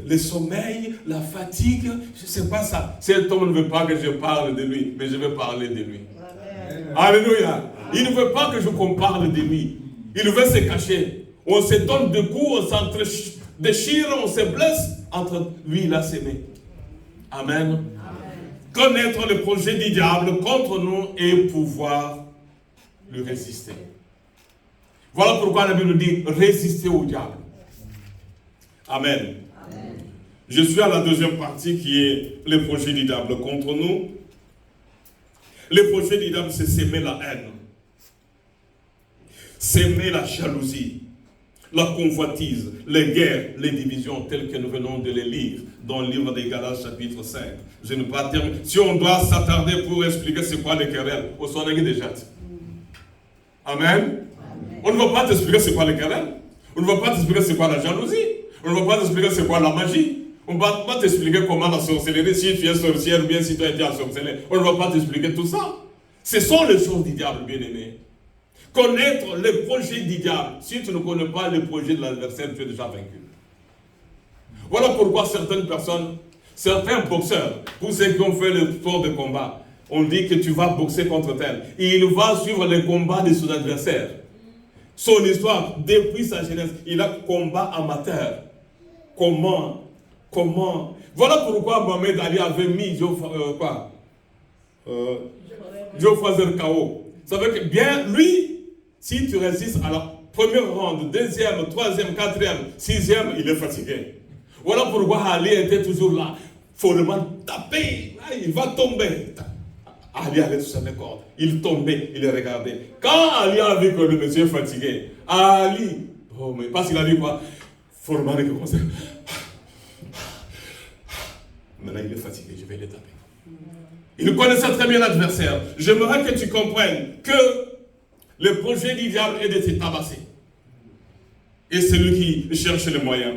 le sommeil, la fatigue, je ne sais pas ça. Cet homme ne veut pas que je parle de lui, mais je vais parler de lui. Amen. Alléluia. Il ne veut pas que je parle de lui. Il veut se cacher. On se donne de coups, on s'entre-déchire, on se blesse. Entre lui, il a semé. Amen. Amen. Connaître le projet du diable contre nous et pouvoir lui résister. Voilà pourquoi la Bible dit résister au diable. Amen. Amen. Je suis à la deuxième partie qui est le projet du diable contre nous. Le projet du diable, c'est s'aimer la haine, s'aimer la jalousie, la convoitise, les guerres, les divisions telles que nous venons de les lire dans le livre des Galates chapitre 5. Je ne vais pas terminer. Si on doit s'attarder pour expliquer c'est quoi les querelles, on s'en est déjà. Amen. Amen. On ne va pas t'expliquer c'est quoi les querelles. On ne va pas t'expliquer c'est quoi la jalousie. On ne va pas t'expliquer c'est quoi la magie. On ne va pas t'expliquer comment la sorcellerie, si tu es sorcière ou bien si tu as été ensorcelé. On ne va pas t'expliquer tout ça. Ce sont les choses du diable, bien-aimé. Connaître les projets du diable. Si tu ne connais pas les projets de l'adversaire, tu es déjà vaincu. Voilà pourquoi certaines personnes, certains boxeurs, pour ceux qui ont fait le sport de combat, on dit que tu vas boxer contre tel. Et il va suivre les combats de son adversaire. Son histoire, depuis sa jeunesse, il a combat amateur. Comment? Voilà pourquoi Mohamed Ali avait mis Geoffroy KO. Ça veut dire que bien, lui, si tu résistes à la première ronde, deuxième, troisième, quatrième, sixième, il est fatigué. Voilà pourquoi Ali était toujours là. Il faut vraiment taper. Il va tomber. Ali allait sur les cordes. Il tombait, il regardait. Quand Ali a vu que le monsieur est fatigué, Ali, mais parce qu'il a dit quoi? Il faut remarquer que comme ça. Maintenant il est fatigué, je vais le taper. Il connaissait très bien l'adversaire. J'aimerais que tu comprennes que le projet du diable est de te tabasser. Et c'est lui qui cherche les moyens.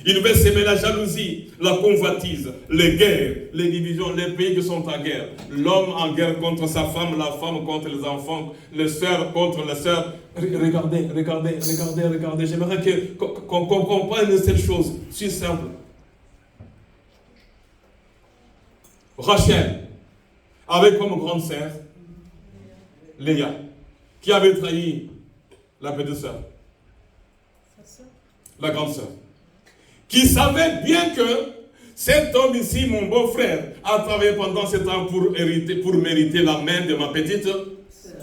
Il veut s'aimer la jalousie, la convoitise, les guerres, les divisions, les pays qui sont en guerre. L'homme en guerre contre sa femme, la femme contre les enfants, les sœurs contre les sœurs. Regardez. J'aimerais qu'on comprenne cette chose si simple. Rachel avait comme grande sœur Léa, qui avait trahi la petite sœur, la grande sœur, qui savait bien que cet homme ici, mon beau-frère, a travaillé pendant ce temps pour mériter la main de ma petite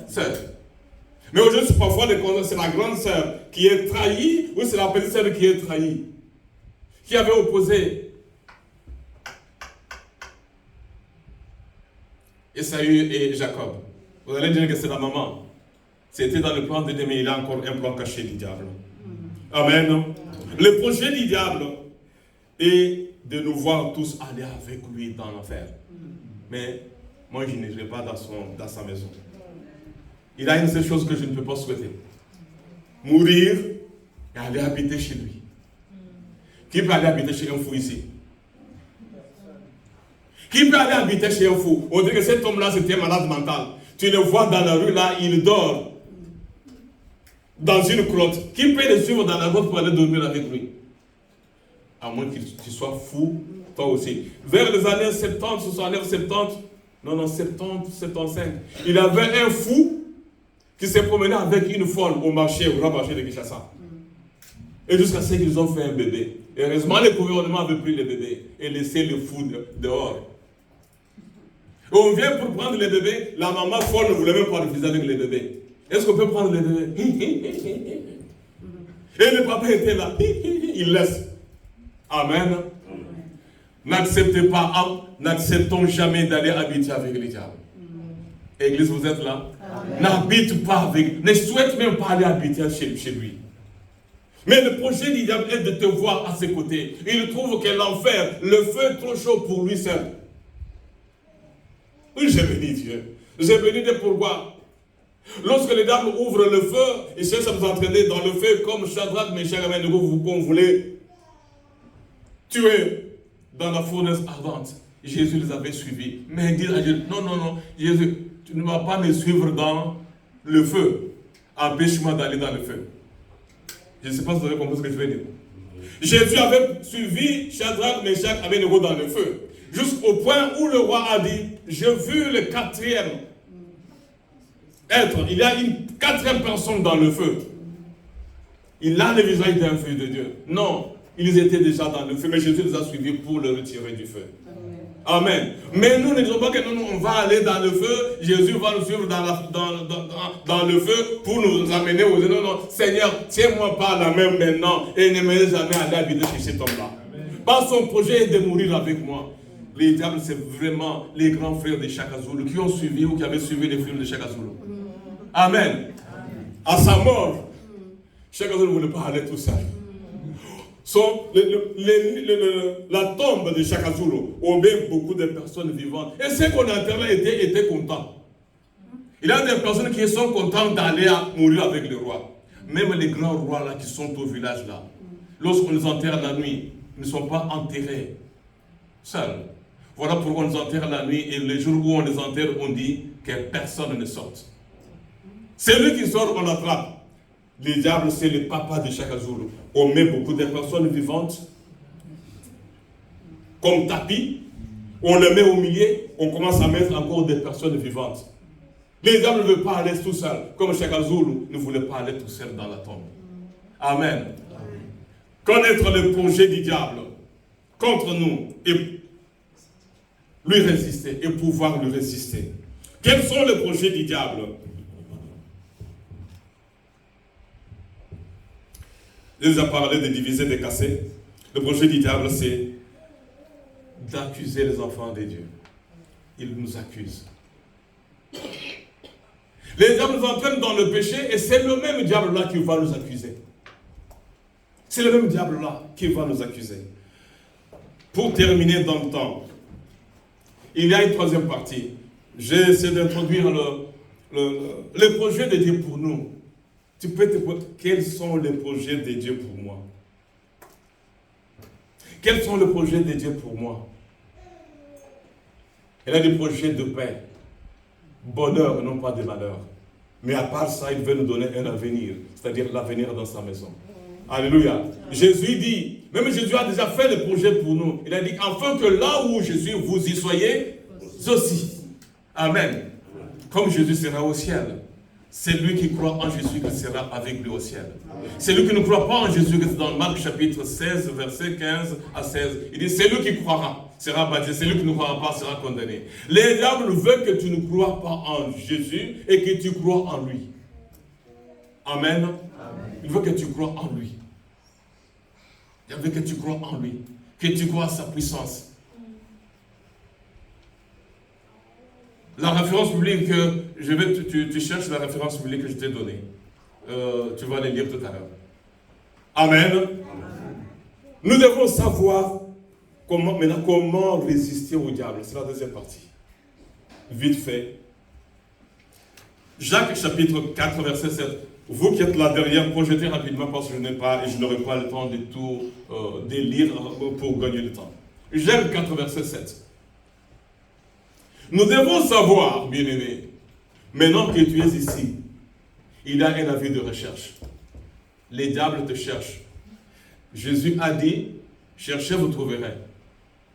sœur. Mais aujourd'hui, parfois, c'est la grande sœur qui est trahie, ou c'est la petite sœur qui est trahie, qui avait opposé Esaü et Jacob. Vous allez dire que c'est la maman. C'était dans le plan de Dieu, mais il a encore un plan caché du diable. Amen. Le projet du diable est de nous voir tous aller avec lui dans l'enfer. Mais moi, je n'irai pas dans sa maison. Il a une seule chose que je ne peux pas souhaiter. Mourir et aller habiter chez lui. Qui peut aller habiter chez un fou ici? Qui peut aller habiter chez un fou? On dit que cet homme-là, c'était un malade mental. Tu le vois dans la rue, là, il dort dans une grotte. Qui peut le suivre dans la grotte pour aller dormir avec lui? À moins que tu sois fou, toi aussi. Vers les années 70, 69, 70, non, 70, 75, il avait un fou qui s'est promené avec une folle au marché, au grand marché de Kinshasa. Et jusqu'à ce qu'ils ont fait un bébé. Et heureusement, le gouvernement avait pris le bébé et laissé le fou dehors. Et on vient pour prendre le bébé, la maman folle ne voulait même pas refuser avec le bébé. Est-ce qu'on peut prendre le bébé? Et le papa était là, il laisse. Amen. N'acceptez pas, n'acceptons jamais d'aller habiter avec les diables. Église, vous êtes là? N'habite pas avec, ne souhaite même pas aller habiter chez lui. Mais le projet du diable est de te voir à ses côtés. Il trouve que l'enfer, le feu est trop chaud pour lui seul. Oui, j'ai béni Dieu. J'ai béni Dieu pourquoi? Lorsque le diable ouvre le feu, il cherche à vous entraîner dans le feu comme Shadrach, Meshach et Abednego, qu'on voulait tuer dans la fournaise ardente. Jésus les avait suivis. Mais il dit à Jésus, non, Jésus, tu ne vas pas me suivre dans le feu. Empêche-moi d'aller dans le feu. Je ne sais pas si vous avez compris ce que je veux dire. Jésus avait suivi Shadrach, Meshach et Abednego dans le feu. Jusqu'au point où le roi a dit, j'ai vu le quatrième être. Il y a une quatrième personne dans le feu. Il a le visage d'un fils de Dieu. Non, ils étaient déjà dans le feu, mais Jésus les a suivis pour le retirer du feu. Amen. Mais nous ne disons pas que nous, on va aller dans le feu, Jésus va nous suivre dans le feu pour nous amener aux... Non, non, Seigneur, tiens-moi par la main maintenant et ne me laisse jamais aller habiter chez cet homme-là. Par son projet est de mourir avec moi. Les diables, c'est vraiment les grands frères de Chaka Zulu qui ont suivi ou qui avaient suivi les films de Chaka Zulu. Amen. À sa mort, Chaka Zulu ne voulait pas aller tout seul. La tombe de Chaka Zulu obéit beaucoup de personnes vivantes. Et ceux qu'on enterrait étaient contents. Il y a des personnes qui sont contentes d'aller mourir avec le roi. Même les grands rois là qui sont au village là, lorsqu'on les enterre la nuit, ils ne sont pas enterrés seuls. Voilà pourquoi on les enterre la nuit et le jour où on les enterre, on dit que personne ne sorte. Celui qui sort, on l'attrape. Le diable, c'est le papa de Chaka Zulu. On met beaucoup de personnes vivantes comme tapis. On le met au milieu. On commence à mettre encore des personnes vivantes. Le diable ne veut pas aller tout seul. Comme Chaka Zulu ne voulait pas aller tout seul dans la tombe. Amen. Connaître le projet du diable contre nous et lui résister et pouvoir lui résister. Quels sont les projets du diable? Il nous a parlé de diviser, de casser. Le projet du diable, c'est d'accuser les enfants de Dieu. Il nous accuse. Les diables nous entraînent dans le péché et c'est le même diable-là qui va nous accuser. C'est le même diable-là qui va nous accuser. Pour terminer dans le temps, il y a une troisième partie. J'ai essayé d'introduire le projet de Dieu pour nous. Tu peux te poser, quels sont les projets de Dieu pour moi? Quels sont les projets de Dieu pour moi? Il a des projets de paix, bonheur et non pas de malheur. Mais à part ça, il veut nous donner un avenir, c'est-à-dire l'avenir dans sa maison. Alléluia. Jésus dit, même Jésus a déjà fait le projet pour nous. Il a dit, afin que là où je suis, vous y soyez aussi. Amen. Comme Jésus sera au ciel. C'est lui qui croit en Jésus qui sera avec lui au ciel. C'est lui qui ne croit pas en Jésus, qui est dans Marc chapitre 16, verset 15 à 16. Il dit, c'est lui qui croira, sera baptisé. C'est lui qui ne croira pas, sera condamné. Les diables veulent que tu ne crois pas en Jésus et que tu crois en lui. Amen. Amen. Il veut que tu crois en lui. Il veut que tu crois en lui. Que tu crois à sa puissance. La référence biblique que tu cherches la référence biblique que je t'ai donnée. Tu vas les lire tout à l'heure. Amen. Amen. Nous devons savoir comment résister au diable. C'est la deuxième partie. Vite fait. Jacques chapitre 4 verset 7. Vous qui êtes là derrière, projetez rapidement parce que je n'aurai pas le temps de tout de lire pour gagner le temps. Jacques 4 verset 7. Nous devons savoir, bien-aimés, maintenant que tu es ici, il y a un avis de recherche. Les diables te cherchent. Jésus a dit, cherchez, vous trouverez.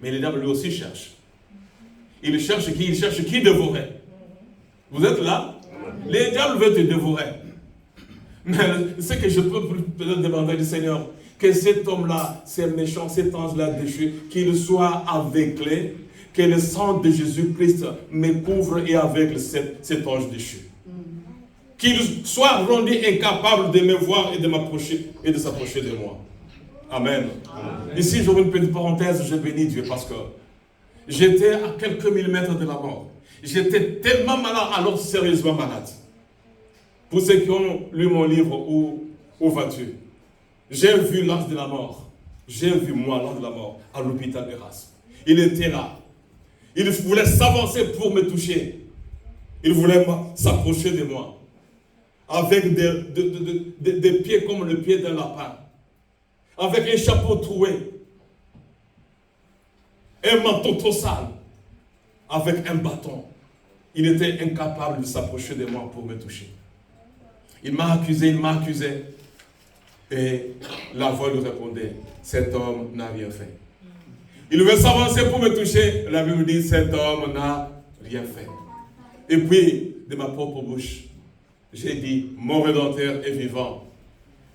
Mais les diables lui aussi cherchent. Il cherche qui? Il cherche qui dévorer. Vous êtes là? Les diables veulent te dévorer. Mais ce que je peux peut-être demander du Seigneur, que cet homme-là, ce méchant, cet ange-là déchu, qu'il soit aveuglé, que le sang de Jésus-Christ me couvre et aveugle cet ange déchu. Qu'il soit rendu incapable de me voir et de m'approcher et de s'approcher de moi. Amen. Amen. Ici, j'ouvre une petite parenthèse, je bénis Dieu parce que j'étais à quelques millimètres de la mort. J'étais tellement malade, alors sérieusement malade. Pour ceux qui ont lu mon livre, Où vas-tu? J'ai vu l'ange de la mort. J'ai vu moi l'ange de la mort à l'hôpital Erasme. Il était là. Il voulait s'avancer pour me toucher. Il voulait s'approcher de moi. Avec des pieds comme le pied d'un lapin. Avec un chapeau troué. Un manteau trop sale. Avec un bâton. Il était incapable de s'approcher de moi pour me toucher. Il m'a accusé. Et la voix lui répondait, cet homme n'a rien fait. Il veut s'avancer pour me toucher. La Bible dit, cet homme n'a rien fait. Et puis, de ma propre bouche, j'ai dit, mon Rédempteur est vivant.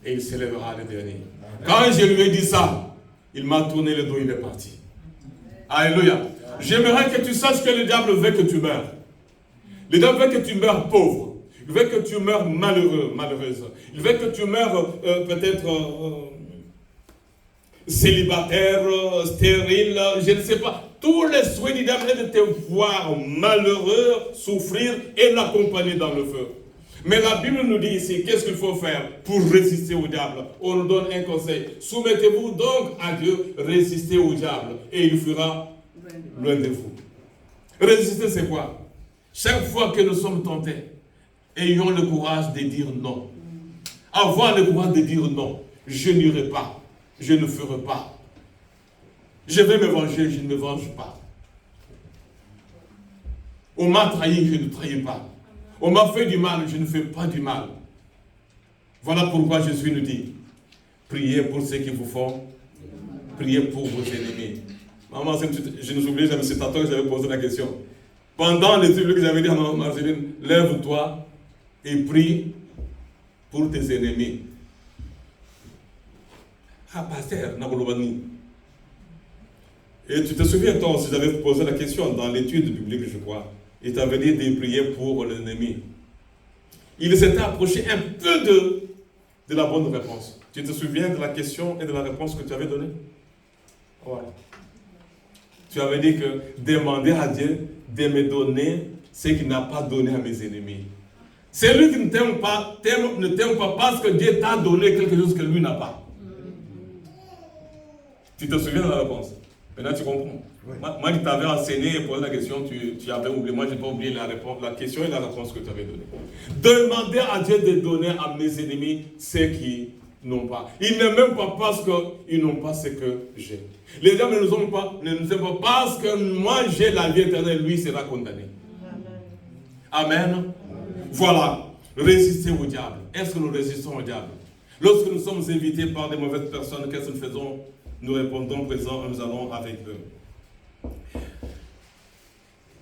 Et il s'élèvera le dernier. Quand je lui ai dit ça, il m'a tourné le dos, il est parti. Alléluia. J'aimerais que tu saches que le diable veut que tu meurs. Le diable veut que tu meurs pauvre. Il veut que tu meurs malheureux, malheureuse. Il veut que tu meurs peut-être célibataire, stérile, je ne sais pas. Tous les souhaits du diable est de te voir malheureux, souffrir et l'accompagner dans le feu. Mais la Bible nous dit ici, qu'est-ce qu'il faut faire pour résister au diable? On nous donne un conseil. Soumettez-vous donc à Dieu, résistez au diable et il fuira loin de vous. Résister, c'est quoi? Chaque fois que nous sommes tentés, ayons le courage de dire non. Avoir le courage de dire non. Je n'irai pas. Je ne ferai pas. Je vais me venger, je ne me venge pas. On m'a trahi, je ne trahis pas. On m'a fait du mal, je ne fais pas du mal. Voilà pourquoi Jésus nous dit, priez pour ceux qui vous font, priez pour vos ennemis. Maman, je ne m'oublie jamais, c'est à toi que j'avais posé la question. Pendant les trucs que j'avais dit à Marceline, lève-toi et prie pour tes ennemis. Ah, pasteur, Nabolobani. Et tu te souviens, toi aussi, j'avais posé la question dans l'étude biblique, je crois. Il t'avait dit de prier pour l'ennemi. Il s'était approché un peu de la bonne réponse. Tu te souviens de la question et de la réponse que tu avais donnée? Voilà. Tu avais dit que demander à Dieu de me donner ce qu'il n'a pas donné à mes ennemis. Celui qui ne t'aime pas, ne t'aime pas parce que Dieu t'a donné quelque chose que lui n'a pas. Tu te souviens de la réponse? Maintenant tu comprends. Oui. Moi qui t'avais enseigné et posé la question, tu avais oublié. Moi je n'ai pas oublié la question et la réponse que tu avais donnée. Demander à Dieu de donner à mes ennemis ce qu'ils n'ont pas. Ils n'aiment même pas parce qu'ils n'ont pas ce que j'ai. Les gens ne nous aiment pas parce que moi j'ai la vie éternelle, lui sera condamné. Amen. Amen. Voilà. Résister au diable. Est-ce que nous résistons au diable? Lorsque nous sommes invités par des mauvaises personnes, qu'est-ce que nous faisons? Nous répondons présent et nous allons avec eux.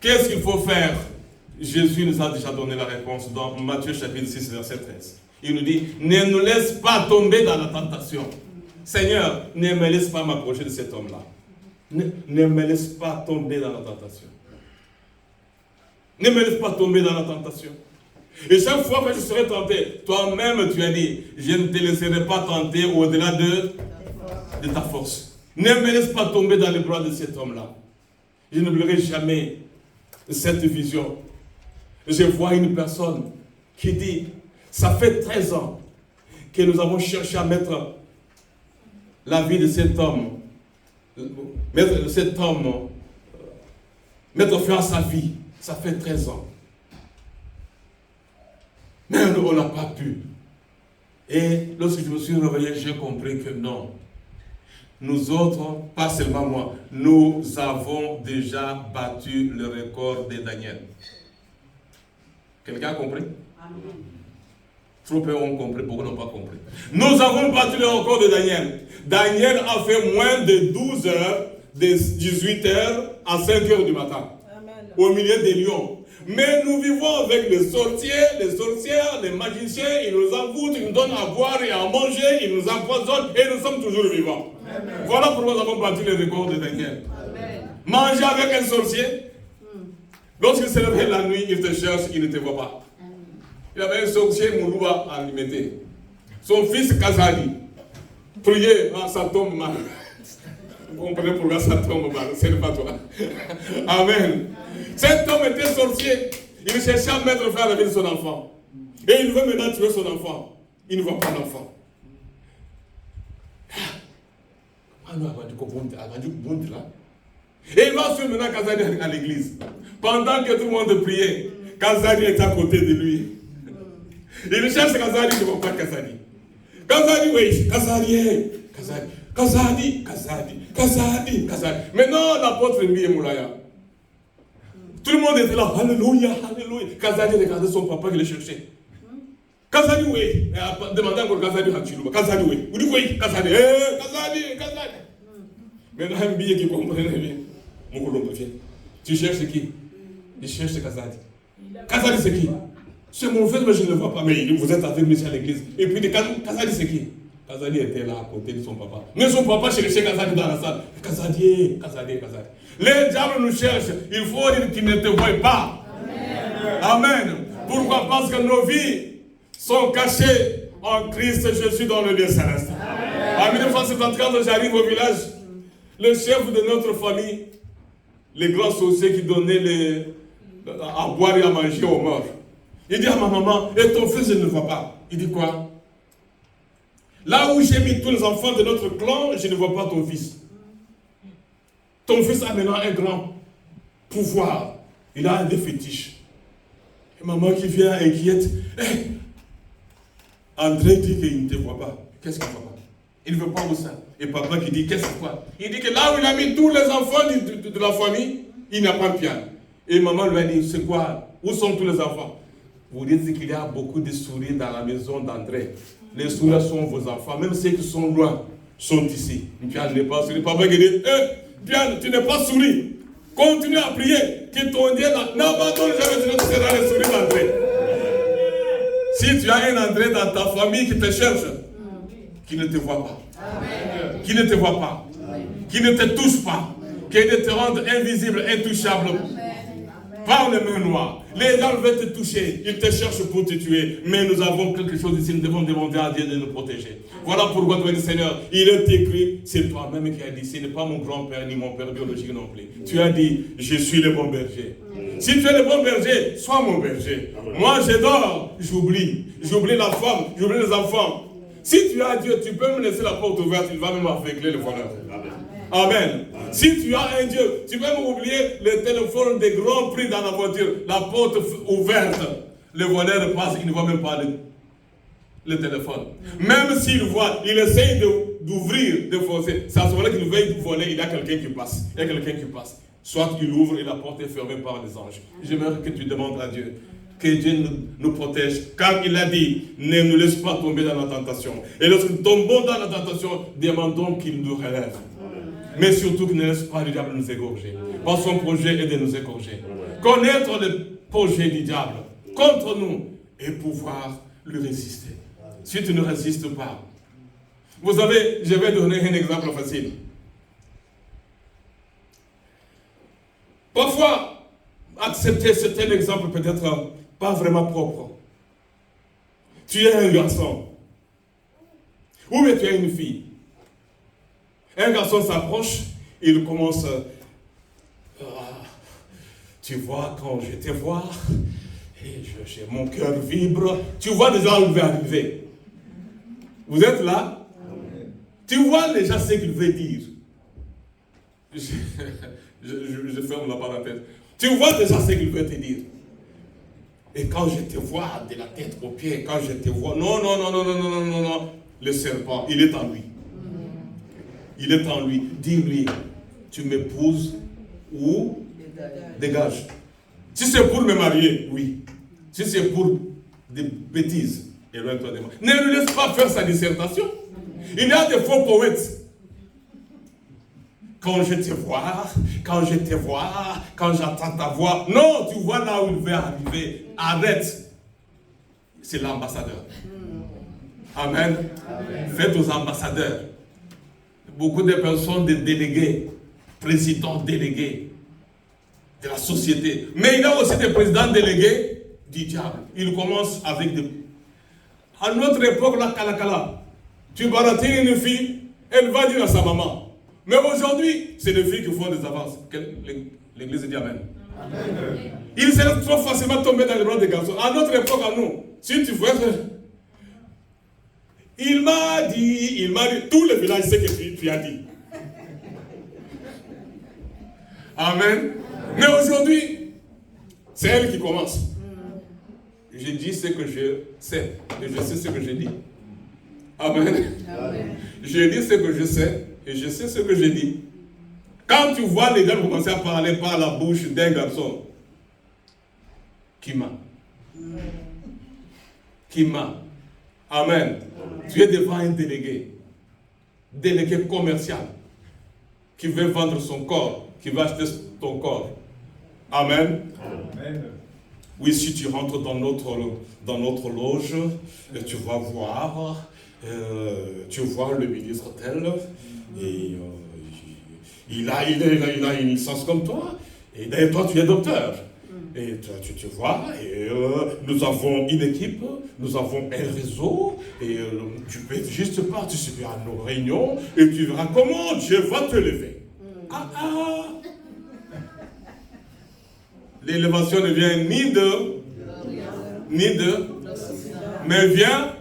Qu'est-ce qu'il faut faire? Jésus nous a déjà donné la réponse dans Matthieu chapitre 6, verset 13. Il nous dit, ne nous laisse pas tomber dans la tentation. Seigneur, ne me laisse pas m'approcher de cet homme-là. Ne me laisse pas tomber dans la tentation. Ne me laisse pas tomber dans la tentation. Et chaque fois que je serai tenté, toi-même tu as dit, je ne te laisserai pas tenter au-delà de ta force. Ne me laisse pas tomber dans les bras de cet homme-là. Je n'oublierai jamais cette vision. Je vois une personne qui dit, ça fait 13 ans que nous avons cherché à mettre la vie de cet homme, mettre fin à sa vie. Ça fait 13 ans. Mais on n'a pas pu. Et lorsque je me suis réveillé, j'ai compris que non. Nous autres, pas seulement moi, nous avons déjà battu le record de Daniel. Quelqu'un a compris? Amen. Trop peu ont compris, beaucoup n'ont pas compris. Nous avons battu le record de Daniel. Daniel a fait moins de 12 heures, de 18 heures à 5 heures du matin. Amen. Au milieu des lions. Mais nous vivons avec les sorcières, les magiciens, ils nous envoûtent, ils nous donnent à boire et à manger, ils nous empoisonnent et nous sommes toujours vivants. Amen. Voilà pourquoi nous avons battu le record de Daniel. Amen. Manger avec un sorcier, lorsqu'il se réveille la nuit, il te cherche, il ne te voit pas. Il avait un sorcier, Moulouba, à Limité. Son fils Kazali, priez, ça tombe mal. Vous comprenez pourquoi ça tombe mal, c'est pas toi. Amen. Cet homme était sorcier. Il cherchait à mettre fin à la vie de son enfant. Et il veut maintenant tuer son enfant. Il ne voit pas l'enfant. Et il va suivre maintenant Kazali à l'église. Pendant que tout le monde priait, Kazali est à côté de lui. Il cherche Kazali, il ne voit pas Kazali. Kazali, oui, Kazali. Maintenant, l'apôtre Mbi Moulaya. Tout le monde était là, alléluia. Kazali regardait son papa qui le cherchait. Kazali, oui. Demandez encore Kazali Hachilouba. Kazali, oui. Vous dites oui, Kazali. Kazali. Maintenant, un billet qui comprend bien. Mon colombe, viens. Tu cherches qui? Il cherche Kazali. Kazali, c'est qui? C'est mon frère, mais je ne le vois pas. Mais vous êtes avec lui à l'église. Et puis, Kazali, c'est qui? Kazadi était là à côté de son papa. Mais son papa cherchait Kazadi dans la salle. Kazadi. Les diables nous cherchent. Il faut dire qu'ils ne te voient pas. Amen. Pourquoi? Parce que nos vies sont cachées en Christ Jésus dans le lieu céleste. En 1974, j'arrive au village. Le chef de notre famille, les grands sorciers qui donnaient à boire et à manger aux morts. Il dit à ma maman, et ton fils, je ne le vois pas. Il dit quoi? Là où j'ai mis tous les enfants de notre clan, je ne vois pas ton fils. Ton fils a maintenant un grand pouvoir. Il a des fétiches. Et maman qui vient inquiète. Hey, André dit qu'il ne te voit pas. Qu'est-ce qu'il ne voit pas? Il ne veut pas où ça. Et papa qui dit, qu'est-ce que c'est quoi? Il dit que là où il a mis tous les enfants de la famille, il n'a pas de piano. Et maman lui a dit, c'est quoi? Où sont tous les enfants? Vous dites qu'il y a beaucoup de souris dans la maison d'André. Les souris sont vos enfants, même ceux qui sont loin, sont ici. Piano n'est pas souris. Papa qui dit, Piano, tu n'es pas souris. Continue à prier, que ton Dieu n'abandonne jamais, tu ne seras les souris d'André. Si tu as un André dans ta famille qui te cherche, qui ne te voit pas, qui ne te voit pas, qui ne te touche pas, qui ne te rende invisible, intouchable, par les mains noires. Les gens veulent te toucher, ils te cherchent pour te tuer, mais nous avons quelque chose ici, nous devons demander à Dieu de nous protéger. Voilà pourquoi tu as dit, Seigneur, il est écrit, c'est toi-même qui as dit, ce n'est pas mon grand-père ni mon père biologique non plus. Tu as dit, je suis le bon berger. Si tu es le bon berger, sois mon berger. Moi, je dors, j'oublie la femme, j'oublie les enfants. Si tu as Dieu, tu peux me laisser la porte ouverte, il va même aveugler le voleur. Amen. Si tu as un Dieu, tu peux même oublier le téléphone des grands prix dans la voiture, la porte ouverte. Le voleur passe, il ne voit même pas le téléphone. Même s'il voit, il essaye d'ouvrir, de forcer. C'est à ce moment-là qu'il veut voler, il y a quelqu'un qui passe. Soit il ouvre et la porte est fermée par les anges. J'aimerais que tu demandes à Dieu. Que Dieu nous protège, car il a dit, ne nous laisse pas tomber dans la tentation. Et lorsque nous tombons dans la tentation, demandons qu'il nous relève. Mais surtout qu'il ne laisse pas le diable nous égorger. Parce son projet est de nous égorger. Connaître le projet du diable contre nous et pouvoir lui résister. Si tu ne résistes pas. Vous savez, je vais donner un exemple facile. Parfois, accepter certains exemples peut-être pas vraiment propre. Tu es un garçon. Ou bien tu es une fille. Un garçon s'approche, il commence. Tu vois, quand je te vois, et mon cœur vibre. Tu vois déjà où il va arriver. Vous êtes là? Tu vois déjà ce qu'il veut dire. Je ferme la parenthèse. Tu vois déjà ce qu'il veut te dire. Et quand je te vois de la tête aux pieds, quand je te vois, non, le serpent, il est en lui. Il est en lui. Dis-lui, tu m'épouses ou dégage. Si c'est pour me marier, oui. Si c'est pour des bêtises, éloigne-toi de moi. Ne lui laisse pas faire sa dissertation. Il y a des faux poètes. Quand je te vois, quand j'entends ta voix. Non, tu vois là où il veut arriver. Arrête. C'est l'ambassadeur. Amen. Faites aux ambassadeurs. Beaucoup de personnes, des délégués, présidents délégués de la société. Mais il y a aussi des présidents délégués du diable. Il commence avec des... À notre époque, la Kalakala, tu baratines une fille, elle va dire à sa maman. Mais aujourd'hui, c'est les filles qui font des avances. L'église dit Amen. Amen. Ils sont trop facilement tombés dans les bras des garçons. À notre époque, à nous, si tu vois... Il m'a dit, tout le village sait que tu as dit. Amen. Mais aujourd'hui, c'est elle qui commence. Je dis ce que je sais, et je sais ce que je dis. Amen. Je dis ce que je sais, et je sais ce que je dis. Quand tu vois les gens commencer à parler par la bouche d'un garçon, qui m'a. Amen. Tu es devant un délégué commercial, qui veut vendre son corps, qui va acheter ton corps. Amen. Amen. Oui, si tu rentres dans notre loge, tu vas voir tu vois le ministre tel, et il a une licence comme toi, et d'ailleurs toi tu es docteur. Et tu vois, et nous avons une équipe, nous avons un réseau, et tu peux juste participer à nos réunions, et tu verras comment Dieu va te lever. L'élévation ne vient ni de, mais vient.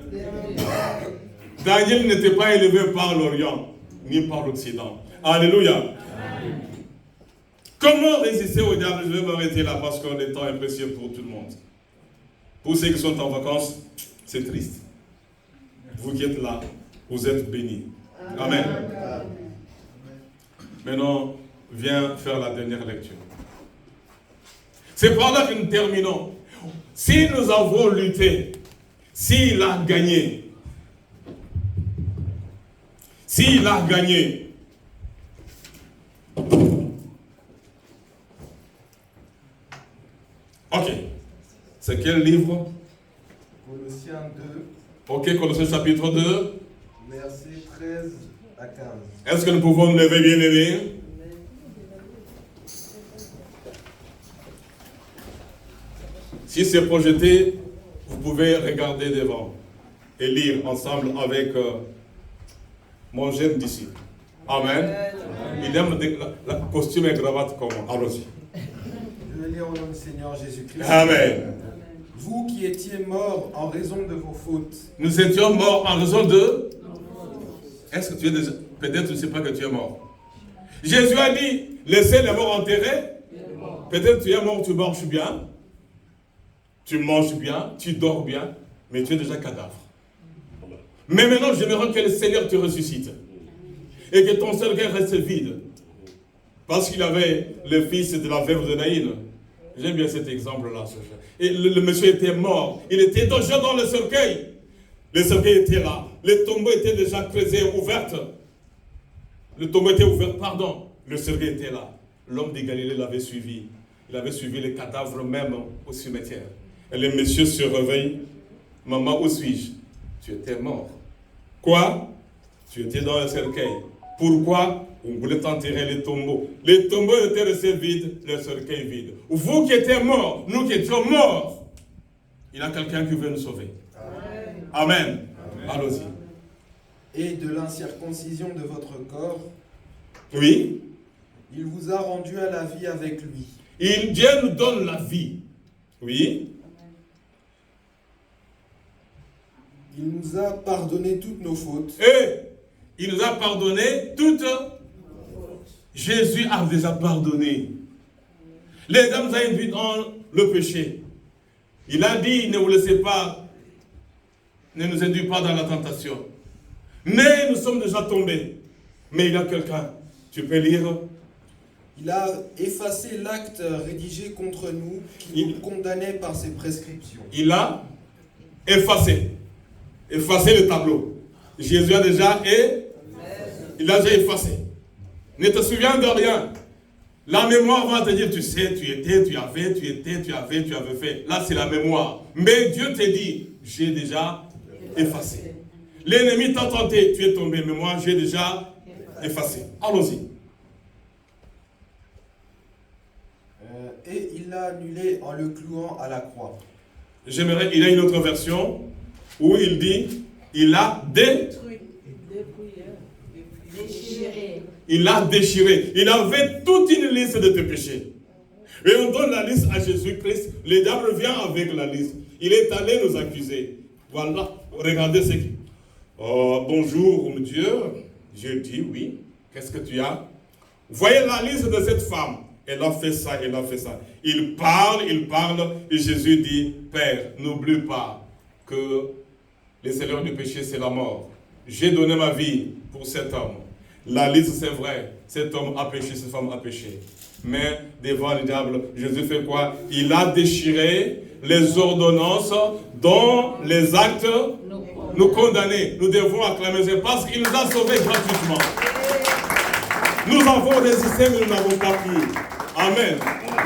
Daniel n'était pas élevé par l'Orient, ni par l'Occident. Alléluia. Comment résister au diable? Je vais m'arrêter là parce qu'on est temps précieux pour tout le monde. Pour ceux qui sont en vacances, c'est triste. Vous qui êtes là, vous êtes bénis. Amen. Maintenant, viens faire la dernière lecture. C'est par là que nous terminons. Si nous avons lutté, s'il a gagné, ok. C'est quel livre? Colossiens 2. Ok, Colossiens chapitre 2. Versets 13 à 15. Est-ce que nous pouvons nous lever, bien aimés? Si c'est projeté, vous pouvez regarder devant et lire ensemble avec mon jeune disciple. Amen. Il aime la costume et cravate comme moi. Allons-y. Je vais lire au nom du Seigneur Jésus-Christ. Amen. Vous qui étiez morts en raison de vos fautes. Nous étions morts en raison de... Est-ce que tu es déjà... Peut-être tu ne sais pas que tu es mort. Jésus a dit, laissez les morts enterrés. Peut-être tu es mort, tu marches bien. Tu manges bien, tu dors bien, mais tu es déjà cadavre. Mais maintenant, j'aimerais que le Seigneur te ressuscite. Et que ton cercueil reste vide. Parce qu'il avait le fils de la veuve de Naïn. J'aime bien cet exemple-là. Et le monsieur était mort. Il était déjà dans le cercueil. Le cercueil était là. Le tombeau était déjà creusé, ouvert. Le tombeau était ouvert, pardon. Le cercueil était là. L'homme de Galilée l'avait suivi. Il avait suivi les cadavres même au cimetière. Et le monsieur se réveille. Maman, où suis-je? Tu étais mort. Quoi? Tu étais dans le cercueil. Pourquoi? On voulait t'enterrer les tombeaux. Les tombeaux étaient restés vides, le cercueil vide. Vous qui étiez morts, nous qui étions morts, il y a quelqu'un qui veut nous sauver. Amen. Amen. Allons-y. Et de l'incirconcision de votre corps. Oui. Il vous a rendu à la vie avec lui. Dieu nous donne la vie. Oui. Il nous a pardonné toutes nos fautes. Et il nous a pardonné toutes. Jésus a déjà pardonné. Les hommes ont induit dans le péché. Il a dit, ne vous laissez pas, ne nous induisez pas dans la tentation. Mais nous sommes déjà tombés. Mais il y a quelqu'un, tu peux lire. Il a effacé l'acte rédigé contre nous qui nous condamnait par ses prescriptions. Il a effacé le tableau. Jésus a déjà effacé. Ne te souviens de rien. La mémoire va te dire, tu sais, tu avais fait. Là, c'est la mémoire. Mais Dieu te dit, j'ai déjà effacé. L'ennemi t'a tenté, tu es tombé, mais moi, j'ai déjà effacé. Allons-y. Et il l'a annulé en le clouant à la croix. J'aimerais, il y a une autre version où il dit, il a déchiré. Il a déchiré. Il avait toute une liste de tes péchés. Et on donne la liste à Jésus-Christ. Le diable vient avec la liste. Il est allé nous accuser. Voilà. Regardez ce qui... Oh, bonjour, mon Dieu. Dieu dit, oui. Qu'est-ce que tu as? Voyez la liste de cette femme. Elle a fait ça, elle a fait ça. Il parle. Et Jésus dit, Père, n'oublie pas que le salaire du péché, c'est la mort. J'ai donné ma vie pour cet homme. La liste, c'est vrai. Cet homme a péché, cette femme a péché. Mais devant le diable, Jésus fait quoi? Il a déchiré les ordonnances dont les actes nous condamnaient. Nous devons acclamer. C'est parce qu'il nous a sauvés gratuitement. Nous avons résisté, mais nous n'avons pas pu. Amen.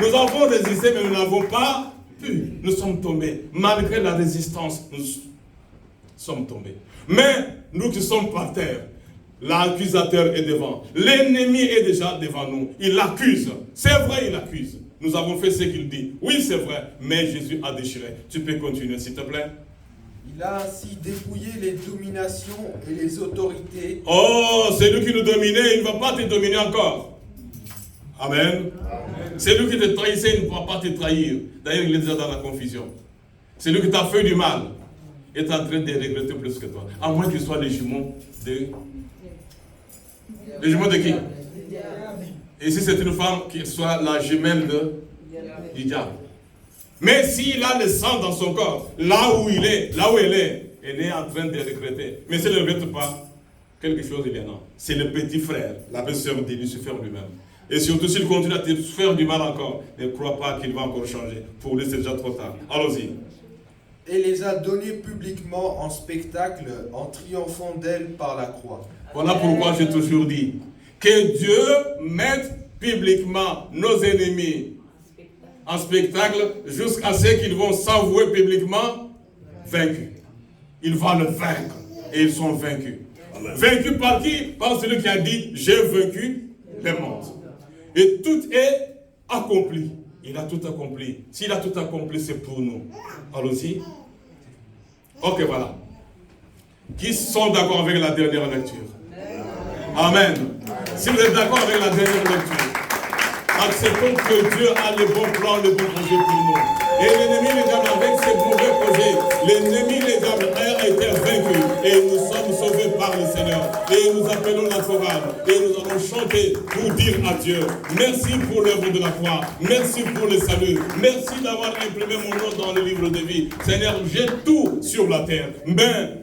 Nous avons résisté, mais nous n'avons pas pu. Nous sommes tombés. Malgré la résistance, sommes tombés. Mais nous qui sommes par terre, l'accusateur est devant. L'ennemi est déjà devant nous. Il accuse. C'est vrai, il accuse. Nous avons fait ce qu'il dit. Oui, c'est vrai. Mais Jésus a déchiré. Tu peux continuer, s'il te plaît. Il a ainsi dépouillé les dominations et les autorités. Oh, c'est lui qui nous dominait, il ne va pas te dominer encore. Amen. C'est lui qui te trahissait, il ne pourra pas te trahir. D'ailleurs, il est déjà dans la confusion. C'est lui qui t'a fait du mal. Il est en train de regretter plus que toi. À moins qu'il soit les jumeaux de... Les jumeaux de qui? Et si c'est une femme, qu'il soit la jumelle du diable. Mais s'il a le sang dans son corps, là où il est, là où elle est en train de regretter. Mais s'il ne regrette pas, quelque chose il y en a. C'est le petit frère, la belle-sœur de Lucifer lui-même. Et surtout s'il continue à te faire du mal encore, ne crois pas qu'il va encore changer. Pour lui, c'est déjà trop tard. Allons-y. Et les a donnés publiquement en spectacle, en triomphant d'elle par la croix. Voilà pourquoi j'ai toujours dit que Dieu mette publiquement nos ennemis en spectacle jusqu'à ce qu'ils vont s'avouer publiquement vaincus. Il va le vaincre et ils sont vaincus. Vaincus par qui? Par celui qui a dit j'ai vaincu le monde. Et tout est accompli. Il a tout accompli. S'il a tout accompli, c'est pour nous. Allons-y. Ok, voilà. Qui sont d'accord avec la dernière lecture? Amen. Si vous êtes d'accord avec la dernière lecture, acceptons que Dieu a les bons plans, les bons projets pour nous. Et l'ennemi, les diables, avec ses mauvais projets, l'ennemi, les diables, a été vaincu. Et nous sommes sauvés par le Seigneur. Et nous appelons la chorale. Et nous allons chanter pour dire à Dieu, merci pour l'œuvre de la croix. Merci pour le salut. Merci d'avoir imprimé mon nom dans le livre de vie. Seigneur, j'ai tout sur la terre. Mais